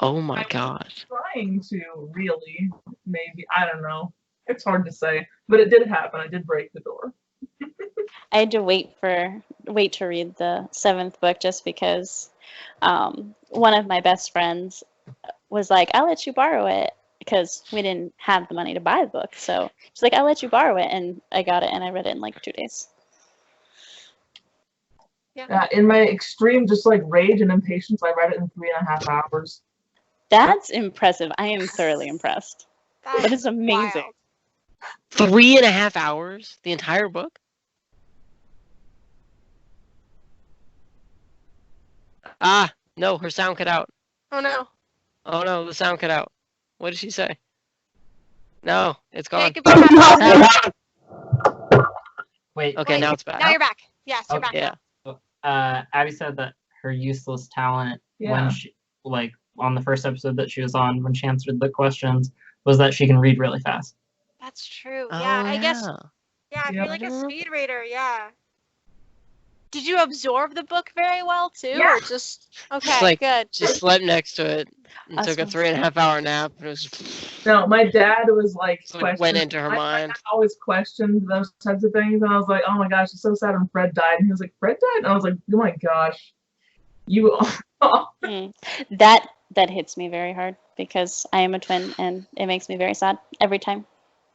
S3: Oh my god.
S1: Trying to really, maybe, I don't know. It's hard to say, but it did happen. I did break the door.
S2: I had to wait to read the 7th book just because one of my best friends was like, I'll let you borrow it, because we didn't have the money to buy the book. So she's like, I'll let you borrow it, and I got it, and I read it in like 2 days.
S1: In my extreme just like rage and impatience, I read it in 3.5 hours.
S2: That's impressive. I am thoroughly impressed. That is amazing.
S5: Wild.
S3: 3.5 hours? The entire book? Ah, no, her sound cut out.
S5: Oh no.
S3: Oh no, the sound cut out. What did she say? No, it's gone.
S5: Jacob, you're back.
S4: Wait,
S3: Okay,
S5: Wait,
S3: now it's back.
S5: Now you're back. Yes, you're
S4: Okay.
S5: back.
S3: Yeah.
S4: Abby said that her useless talent
S1: Yeah.
S4: when she, like, on the first episode that she was on, when she answered the questions, was that she can read really fast.
S5: That's true.
S3: Oh,
S5: Yeah, I guess. Yeah, if
S1: Yeah.
S5: you're like a speed reader, yeah. Did you absorb the book very well too,
S1: Yeah.
S5: or just okay?
S3: like-
S5: Good.
S3: She slept next to it and took a
S2: Awesome.
S3: 3.5 hour nap, and it was
S1: No, my dad was like,
S3: so it went into her
S1: my
S3: mind.
S1: dad always questioned those types of things, and I was like, oh my gosh, it's so sad when Fred died. And he was like, Fred died? And I was like, oh my gosh, you.
S2: That hits me very hard because I am a twin, and it makes me very sad every time.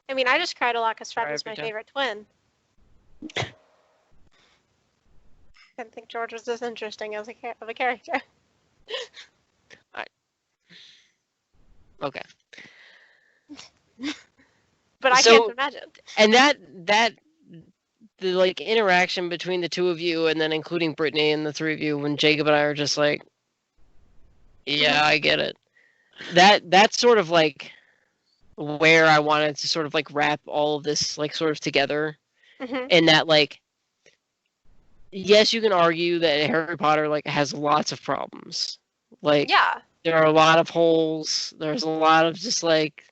S5: I mean, I just cried a lot because Fred
S3: Cry
S5: was my
S3: every time.
S5: favorite twin. Didn't think George was this interesting as of a character.
S3: Okay.
S5: But I
S3: So-
S5: can't imagine.
S3: And the like interaction between the two of you, and then including Brittany and the three of you, when Jacob and I are just like, yeah, I get it. That's sort of like where I wanted to sort of like wrap all of this like sort of together,
S5: Hmm.
S3: in that like, yes, you can argue that Harry Potter like has lots of problems. Like,
S5: Yeah.
S3: there are a lot of holes. There's a lot of just like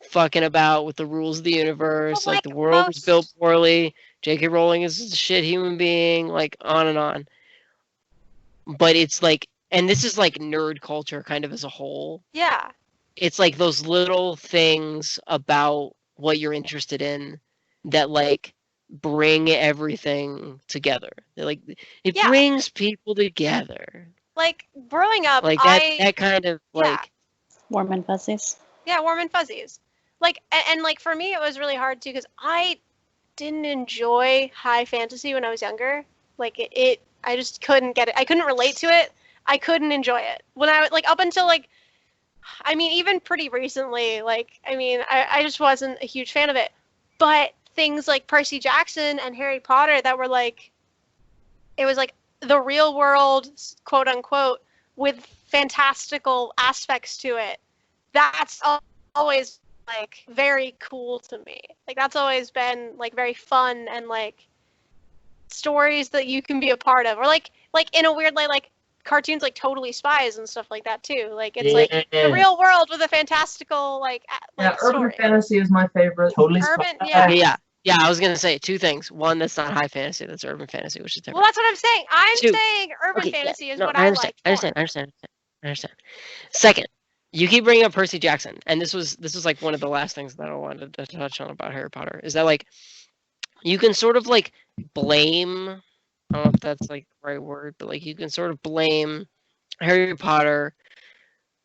S3: fucking about with the rules of the universe.
S5: Well,
S3: like, the
S5: like
S3: world was built
S5: most-
S3: poorly. J.K. Rowling is a shit human being. Like, on and on. But it's like, and this is like nerd culture kind of as a whole.
S5: Yeah.
S3: It's like those little things about what you're interested in that like bring everything together. They're like, it
S5: Yeah.
S3: brings people together.
S5: Like growing up,
S3: Like that kind of
S5: Yeah.
S3: like.
S2: Warm and fuzzies.
S5: Yeah, warm and fuzzies. Like, and like for me, it was really hard too because I didn't enjoy high fantasy when I was younger. Like I just couldn't get it. I couldn't relate to it. I couldn't enjoy it when I like up until like, I mean, even pretty recently. Like, I mean, I just wasn't a huge fan of it. But things like Percy Jackson and Harry Potter that were like, it was like the real world, quote unquote, with fantastical aspects to it. That's always like very cool to me. Like that's always been like very fun and like stories that you can be a part of, or like in a weird way, like cartoons like Totally Spies and stuff like that too. Like it's like the real world with a fantastical like
S1: Yeah, urban
S5: story.
S1: fantasy is my favorite.
S4: Totally.
S5: Urban,
S4: spot-
S5: yeah.
S3: Yeah, I was gonna say two things. One, that's not high fantasy, that's urban fantasy, which is different.
S5: Well, that's what I'm saying. I'm
S3: Two.
S5: saying urban
S3: Okay, yeah,
S5: fantasy is
S3: no,
S5: what
S3: I
S5: I
S3: understand.
S5: like.
S3: I understand. Second, you keep bringing up Percy Jackson, and this was like one of the last things that I wanted to touch on about Harry Potter, is that like you can sort of like blame, I don't know if that's like the right word, but like you can sort of blame Harry Potter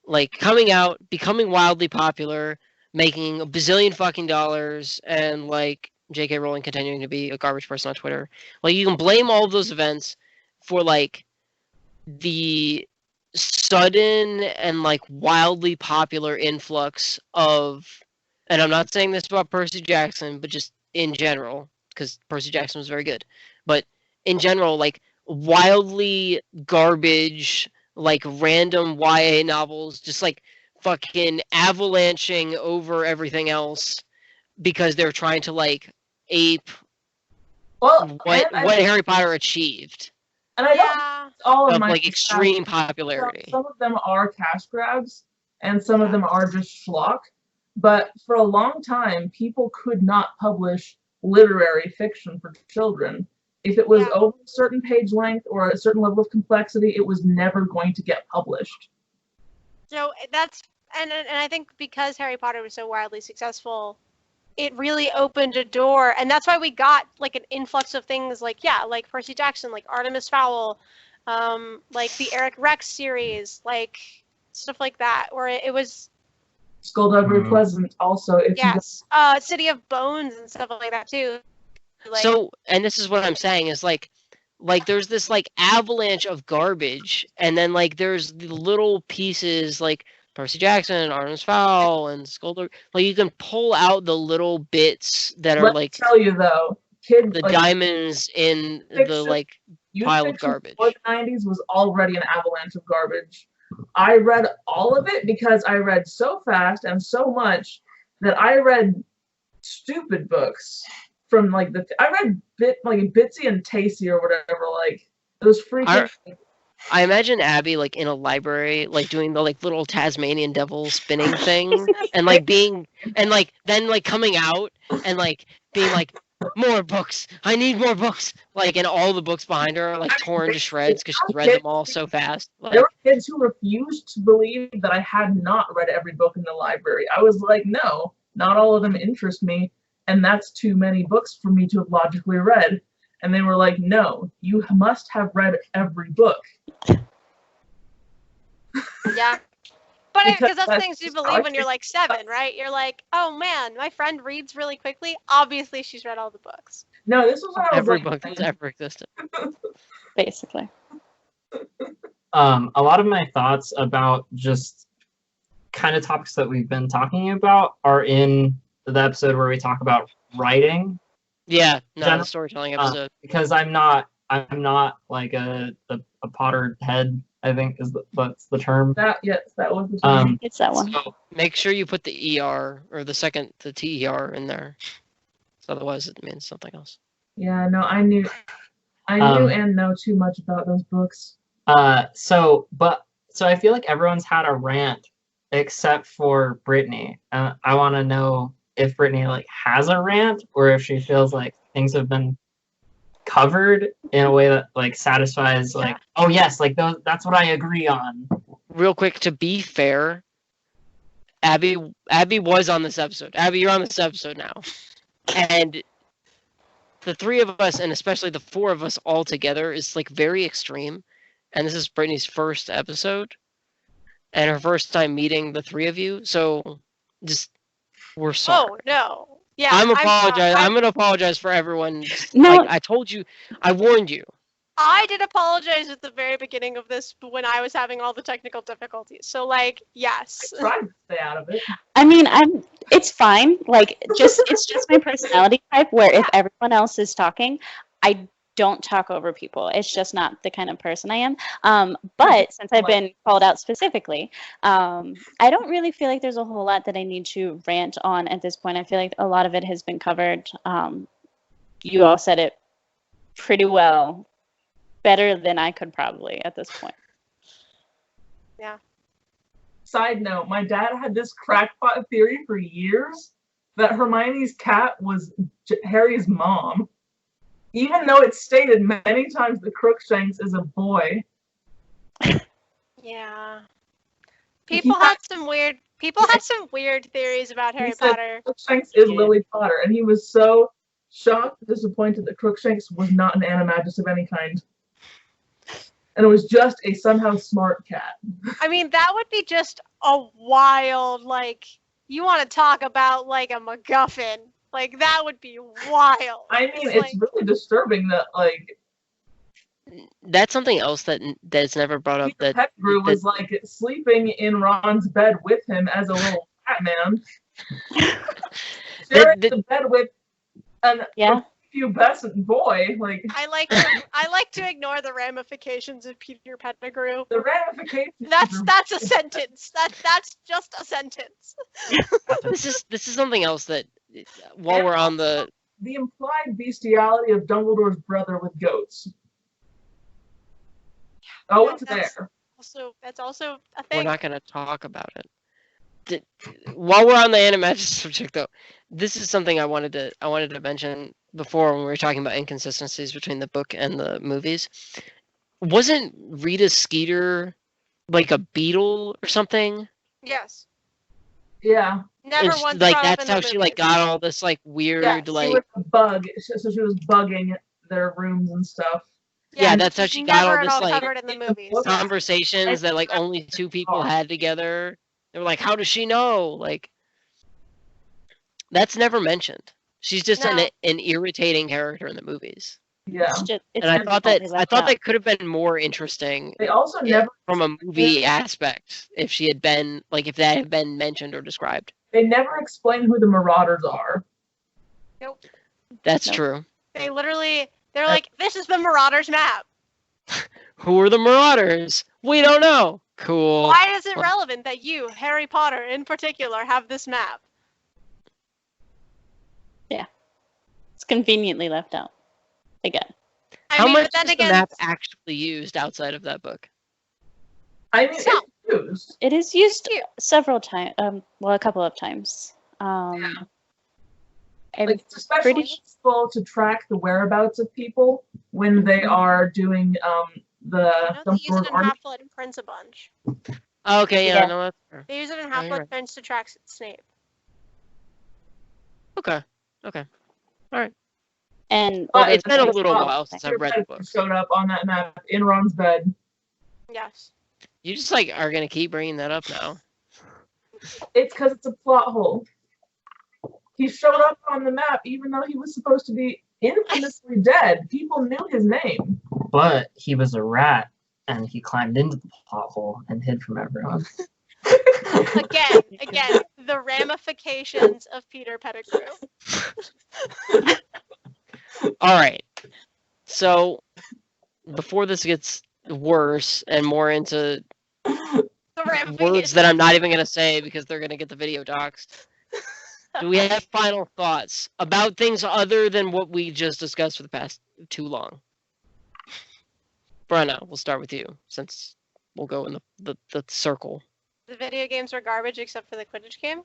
S3: like coming out, becoming wildly popular, making a bazillion fucking dollars, and like J.K. Rowling continuing to be a garbage person on Twitter. Like you can blame all of those events for like the sudden and like wildly popular influx of, and I'm not saying this about Percy Jackson, but just in general, because Percy Jackson was very good, but in general, like wildly garbage, like random YA novels, just like fucking avalanching over everything else because they're trying to like ape
S1: Well,
S3: what Harry Potter achieved
S1: and I don't
S5: Yeah.
S1: all of
S3: of
S1: my
S3: like extreme popularity.
S1: Some of them are cash grabs, and some of them are just schlock. But for a long time, people could not publish literary fiction for children. If it was
S5: Yeah.
S1: over a certain page length or a certain level of complexity, it was never going to get published.
S5: So that's and I think because Harry Potter was so wildly successful, it really opened a door, and that's why we got like an influx of things like like Percy Jackson, like Artemis Fowl, like the Eric Rex series, like stuff like that, where it was
S1: Skullduggery Pleasant also. If
S5: City of Bones and stuff like that too. Like,
S3: So, and this is what I'm saying is like there's this like avalanche of garbage, and then like there's the little pieces like Percy Jackson, Artemis Fowl, and Skullduggery. Like you can pull out the little bits that are
S1: Let me
S3: like
S1: tell you though, kids
S3: the
S1: like,
S3: diamonds in the
S1: fiction-
S3: like
S1: youth
S3: pile of
S1: fiction
S3: garbage.
S1: before the 90s was already an avalanche of garbage. I read all of it because I read so fast and so much that I read stupid books from like I read Bitsy and Tasty or whatever, like those freaking.
S3: I imagine Abby like in a library, like doing the like little Tasmanian devil spinning thing, and like being, and like then like coming out and like being like, more books. I need more books. Like, and all the books behind her are like torn to shreds because she's read them all so fast. Like,
S1: There were kids who refused to believe that I had not read every book in the library. I was like, no, not all of them interest me, and that's too many books for me to have logically read. And they were like, no, you must have read every book.
S5: yeah. But because that's
S1: that's
S5: things you
S1: just
S5: believe
S1: how I
S5: when you're
S1: think.
S5: like 7, right? You're like, oh man, my friend reads really quickly. Obviously, she's read all the books.
S1: No, this was when I was
S3: every
S1: like,
S3: book that's ever existed.
S2: Basically.
S4: A lot of my thoughts about just kind of topics that we've been talking about are in the episode where we talk about writing.
S3: Yeah, no,
S4: General-
S3: the storytelling episode.
S4: Because I'm not like a Potter head, I think that's the term.
S1: that. Yes, that was the time.
S2: It's that one.
S4: So,
S3: Make sure you put the ER or the TER in there. So otherwise it means something else.
S1: Yeah, no, I knew and know too much about those books.
S4: so I feel like everyone's had a rant except for Brittany. I want to know if Brittany like has a rant or if she feels like things have been covered in a way that like satisfies like, oh yes, like that's what I agree on.
S3: Real quick, to be fair, Abby was on this episode. Abby, you're on this episode now. And the 3 of us, and especially the 4 of us all together, is like very extreme. And this is Brittany's first episode and her first time meeting the 3 of you. So just, we're sorry.
S5: Oh no. Yeah.
S3: I'm going to apologize for everyone.
S2: No.
S3: Like, I told you, I warned you.
S5: I did apologize at the very beginning of this when I was having all the technical difficulties. So like, yes.
S1: I tried to stay out of it.
S2: I mean, it's fine. Like, it's just my personality type where if everyone else is talking, I don't talk over people. It's just not the kind of person I am. But since I've been called out specifically, I don't really feel like there's a whole lot that I need to rant on at this point. I feel like a lot of it has been covered. You all said it pretty well, better than I could probably at this point.
S5: Yeah.
S1: Side note, my dad had this crackpot theory for years that Hermione's cat was Harry's mom. Even though it's stated many times that Crookshanks is a boy.
S5: Yeah. People had some weird theories about Harry Potter.
S1: Crookshanks is Lily Potter, and he was so shocked and disappointed that Crookshanks was not an animagus of any kind. and it was just a somehow smart cat.
S5: I mean, that would be just a wild, like, you want to talk about, like, a MacGuffin. Like, that would be wild.
S1: I mean, it's really disturbing that, like,
S3: That's something else that's never brought up.
S1: Peter
S3: That
S1: Pettigrew was, like, sleeping in Ron's bed with him as a little fat man. Sharing the bed with a pubescent boy. Like,
S5: I like to ignore the ramifications of Peter Pettigrew.
S1: The ramifications.
S5: That's a sentence. That's just a sentence.
S3: This is something else that while we're on the
S1: implied bestiality of Dumbledore's brother with goats. Oh, it's there.
S5: That's also a thing.
S3: We're not going to talk about it. While we're on the animagic subject, though, this is something I wanted to mention before when we were talking about inconsistencies between the book and the movies. Wasn't Rita Skeeter like a beetle or something?
S5: Yes.
S1: Yeah.
S5: Never
S3: And
S5: once.
S3: like
S5: brought up
S3: that's
S5: in
S3: how
S5: the
S3: she
S5: movies.
S3: like got all this like weird
S1: Yeah, she
S3: like
S1: was a bug. So she was bugging their rooms and stuff.
S3: yeah, that's how
S5: it's
S3: she got all
S5: never at
S3: this
S5: all
S3: like
S5: covered in the movies.
S3: conversations that like only two people had together. They were like, how does she know? Like that's never mentioned. She's just an irritating character in the movies.
S1: Yeah.
S3: And I thought that could have been more interesting.
S1: They also never
S3: from a movie aspect if she had been like if that had been mentioned or described.
S1: They never explain who the Marauders are.
S5: Nope.
S3: That's true.
S5: They're like, this is the Marauders map.
S3: Who are the Marauders? We don't know. Cool.
S5: Why is it relevant that you, Harry Potter in particular, have this map?
S2: Yeah. It's conveniently left out. Again.
S3: How much is the map actually used outside of that book?
S1: I mean, it's used.
S2: It is used several times. Well, a couple of times.
S1: It's especially useful to track the whereabouts of people when they are doing the.
S5: They use it in Half-Blood Prince a bunch.
S3: Okay, yeah, no, that's fair.
S5: They use it in Half-Blood Prince to track Snape.
S3: Okay. All right.
S2: And
S3: it's been a little while since I've read the book.
S1: Showed up on that map in Ron's bed.
S5: Yes.
S3: You just like are gonna keep bringing that up now.
S1: It's because it's a plot hole. He showed up on the map even though he was supposed to be infamously dead. People knew his name.
S4: But he was a rat, and he climbed into the plot hole and hid from everyone.
S5: Again, the ramifications of Peter Pettigrew.
S3: All right. So before this gets worse and more into words that I'm not even going to say because they're going to get the video doxed, do we have final thoughts about things other than what we just discussed for the past too long? Brenna, we'll start with you since we'll go in the circle.
S5: The video games were garbage except for the Quidditch game?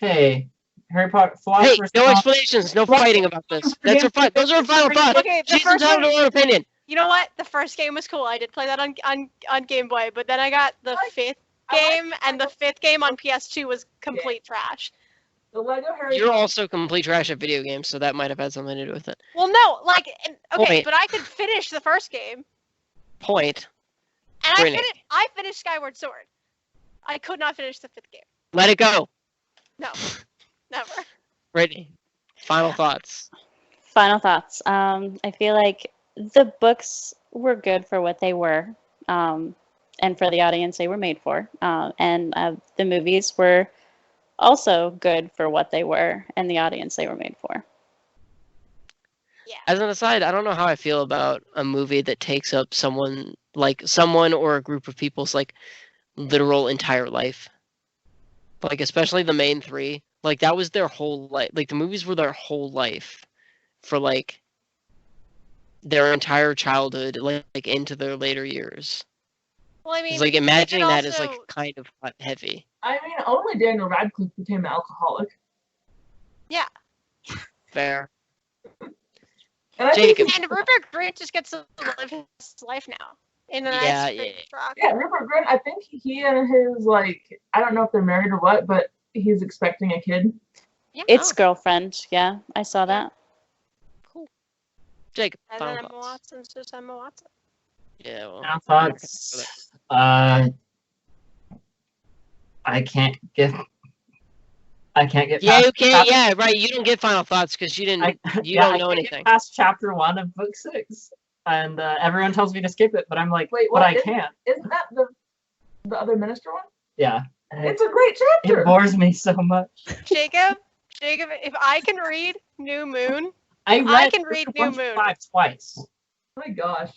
S4: Hey, Harry Potter.
S3: Hey, no explanations, no fighting about this. Those are our final thoughts.
S5: Okay,
S3: She's entitled to her own opinion.
S5: You know what? The first game was cool. I did play that on Game Boy, but then I got the fifth game, and the fifth game on PS2 was complete trash.
S1: The Lego Harry
S3: You're also complete trash at video games, so that might have had something to do with it.
S5: Well, no, like, okay,
S3: Point.
S5: but I could finish the first game.
S3: Point.
S5: And
S3: Brittany.
S5: I finished Skyward Sword. I could not finish the fifth game.
S3: Let it go.
S5: No, never.
S3: Brittany, final thoughts.
S2: Final thoughts. I feel like the books were good for what they were, and for the audience they were made for. And the movies were also good for what they were and the audience they were made for.
S5: Yeah.
S3: As an aside, I don't know how I feel about a movie that takes up someone or a group of people's like literal entire life. Like especially the main three. Like that was their whole life. Like the movies were their whole life for like their entire childhood, like into their later years.
S5: Well, I mean,
S3: It's like imagining that is
S5: also-
S3: like kind of heavy.
S1: I mean, only Daniel Radcliffe became an alcoholic.
S5: Yeah.
S3: Fair.
S1: And I
S3: Jacob.
S5: And Rupert Grint just gets to live his life now. In a
S3: Yeah,
S5: nice
S3: yeah.
S5: rock.
S1: Yeah, Rupert Grint, I think he and his, like, I don't know if they're married or what, but he's expecting a kid.
S5: Yeah.
S2: It's girlfriend. Yeah, I saw that.
S3: Cool. Jacob,
S5: And
S3: final
S5: then Emma
S3: thoughts.
S5: Watson's just Emma Watson.
S3: Yeah. Well,
S4: Final thoughts. I can't get.
S3: yeah, you
S4: past
S3: can't.
S4: chapter-
S3: Yeah, right. You don't get final thoughts because you didn't. You don't know
S4: I can't
S3: anything.
S4: get past chapter 1 of book 6, and everyone tells me to skip it, but I'm like,
S1: Wait,
S4: but
S1: what?
S4: I can't.
S1: Isn't that the other minister one?
S4: Yeah,
S1: It's a great chapter.
S4: it bores me so much.
S5: Jacob, if I can read New Moon,
S4: I
S5: can read
S4: Chapter
S5: New Moon.
S4: 5 twice.
S1: My gosh.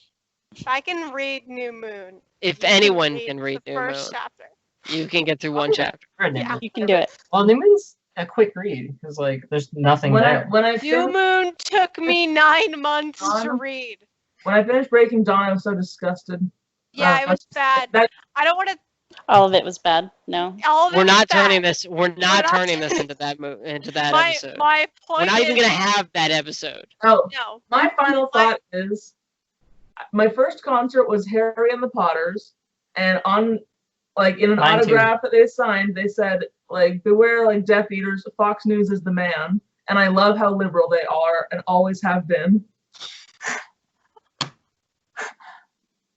S5: if I can read New Moon,
S3: If
S5: you
S3: anyone can read
S5: the
S3: New Moon,
S5: first chapter.
S3: you can get through one chapter.
S5: Yeah.
S2: You can do it.
S4: Well, Newman's a quick read because like there's nothing there.
S1: When I
S5: New
S1: finished,
S5: Moon took me 9 months to
S1: Um,
S5: read.
S1: when I finished Breaking Dawn, I was so disgusted.
S5: Yeah, it was bad.
S1: That
S5: I don't want to.
S2: All of it was bad. No.
S5: All of it
S3: We're
S5: was
S3: not
S5: bad.
S3: turning this. We're not
S5: not
S3: turning this
S5: turning-
S3: into that into that
S5: My
S3: episode.
S5: my
S3: We're
S5: point
S3: not even
S5: is
S3: gonna have that episode.
S1: oh,
S5: no.
S1: my final thought is, my first concert was Harry and the Potters, and on like in an
S4: Mine too.
S1: autograph that they signed, they said like beware like Death Eaters, Fox News is the man, and I love how liberal they are and always have been.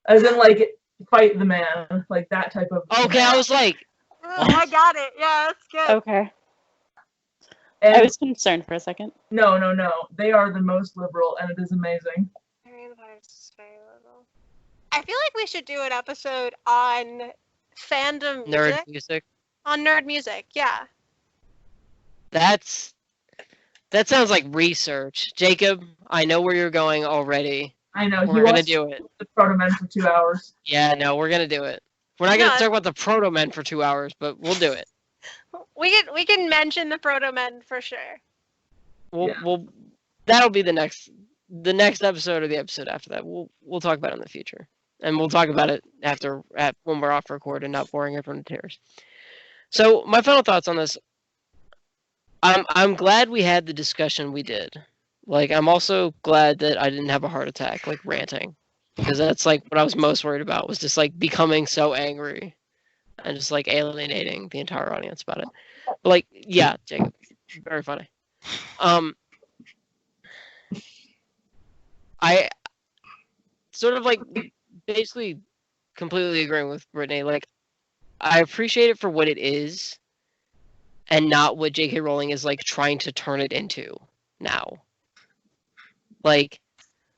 S1: As in like fight the man, like that type of.
S3: Okay, I was like,
S5: I got it. Yeah, that's good.
S2: Okay.
S1: And
S2: I was concerned for a second.
S1: no, they are the most liberal, and it is amazing.
S5: I feel like we should do an episode on fandom
S3: nerd
S5: music.
S3: music.
S5: On nerd music, yeah.
S3: That sounds like research. Jacob, I know where you're going already.
S1: I know.
S3: We're gonna do it.
S1: The Proto Men for 2 hours.
S3: Yeah, no, we're gonna do it. We're not gonna
S5: No.
S3: talk about the Proto Men for 2 hours, but we'll do it.
S5: We can mention the Proto Men for sure.
S3: We'll that'll be the next episode or the episode after that. We'll talk about it in the future, and we'll talk about it when we're off record and not boring everyone to tears. So my final thoughts on this. I'm glad we had the discussion we did. Like, I'm also glad that I didn't have a heart attack, like ranting, because that's like what I was most worried about, was just like becoming so angry and just like alienating the entire audience about it. But like, yeah, Jacob, very funny. I sort of like basically completely agreeing with Brittany. Like, I appreciate it for what it is, and not what J.K. Rowling is like trying to turn it into now. Like,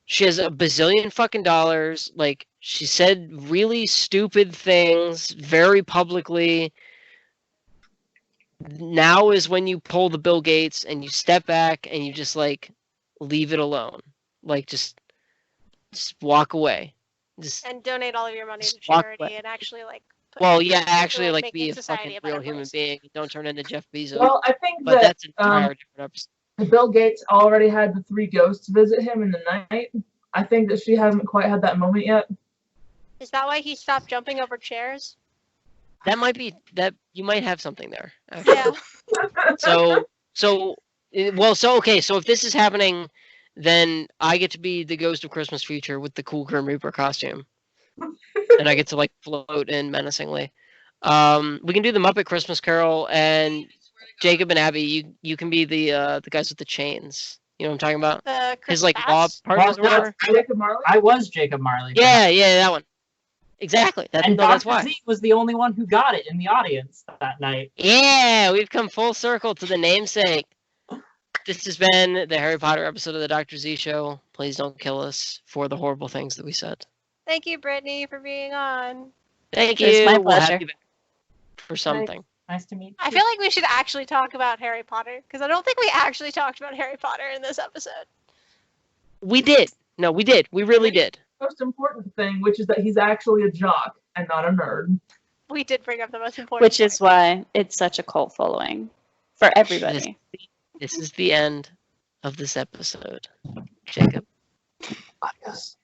S3: she has a bazillion fucking dollars. Like, she said really stupid things very publicly. Now is when you pull the Bill Gates and you step back and you just like leave it alone. Like, just walk away.
S5: And donate all of your money to
S3: Just walk
S5: charity
S3: away.
S5: and actually like put
S3: Well,
S5: it
S3: yeah,
S5: into,
S3: actually, like,
S5: making
S3: be a
S5: society
S3: fucking
S5: a better
S3: real human
S5: place.
S3: being. Don't turn into Jeff Bezos.
S1: Well, I think
S3: But
S1: that
S3: that's an entire different episode.
S1: Bill Gates already had the 3 ghosts visit him in the night. I think that she hasn't quite had that moment yet.
S5: Is that why he stopped jumping over chairs?
S3: That might be that you might have something there. Actually.
S5: Yeah.
S3: So okay. So if this is happening, then I get to be the Ghost of Christmas Future with the cool Grim Reaper costume, and I get to like float in menacingly. We can do the Muppet Christmas Carol, and Jacob and Abby, you can be the guys with the chains. You know what I'm talking about?
S5: The
S3: His
S5: Chris
S3: like law
S5: Bats?
S3: partners or
S4: Well,
S3: whatever.
S1: Jacob Marley?
S4: I was Jacob Marley.
S3: Yeah, that one. Exactly.
S4: And
S3: That's
S4: Dr.
S3: why.
S4: Z was the only one who got it in the audience that night.
S3: Yeah, we've come full circle to the namesake. This has been the Harry Potter episode of the Dr. Z Show. Please don't kill us for the horrible things that we said.
S5: Thank you, Brittany, for being on.
S3: Thank
S2: It was
S3: you.
S2: my
S3: We'll have
S2: pleasure.
S3: you back for something.
S4: Nice to meet you.
S5: I feel like we should actually talk about Harry Potter because I don't think we actually talked about Harry Potter in this episode.
S3: We did. No, we did. We really did.
S1: Most important thing, which is that he's actually a jock and not a nerd.
S5: We did bring up the most important
S2: Which is
S5: point.
S2: why it's such a cult following for everybody.
S3: This is the end of this episode. Jacob.
S4: Adios.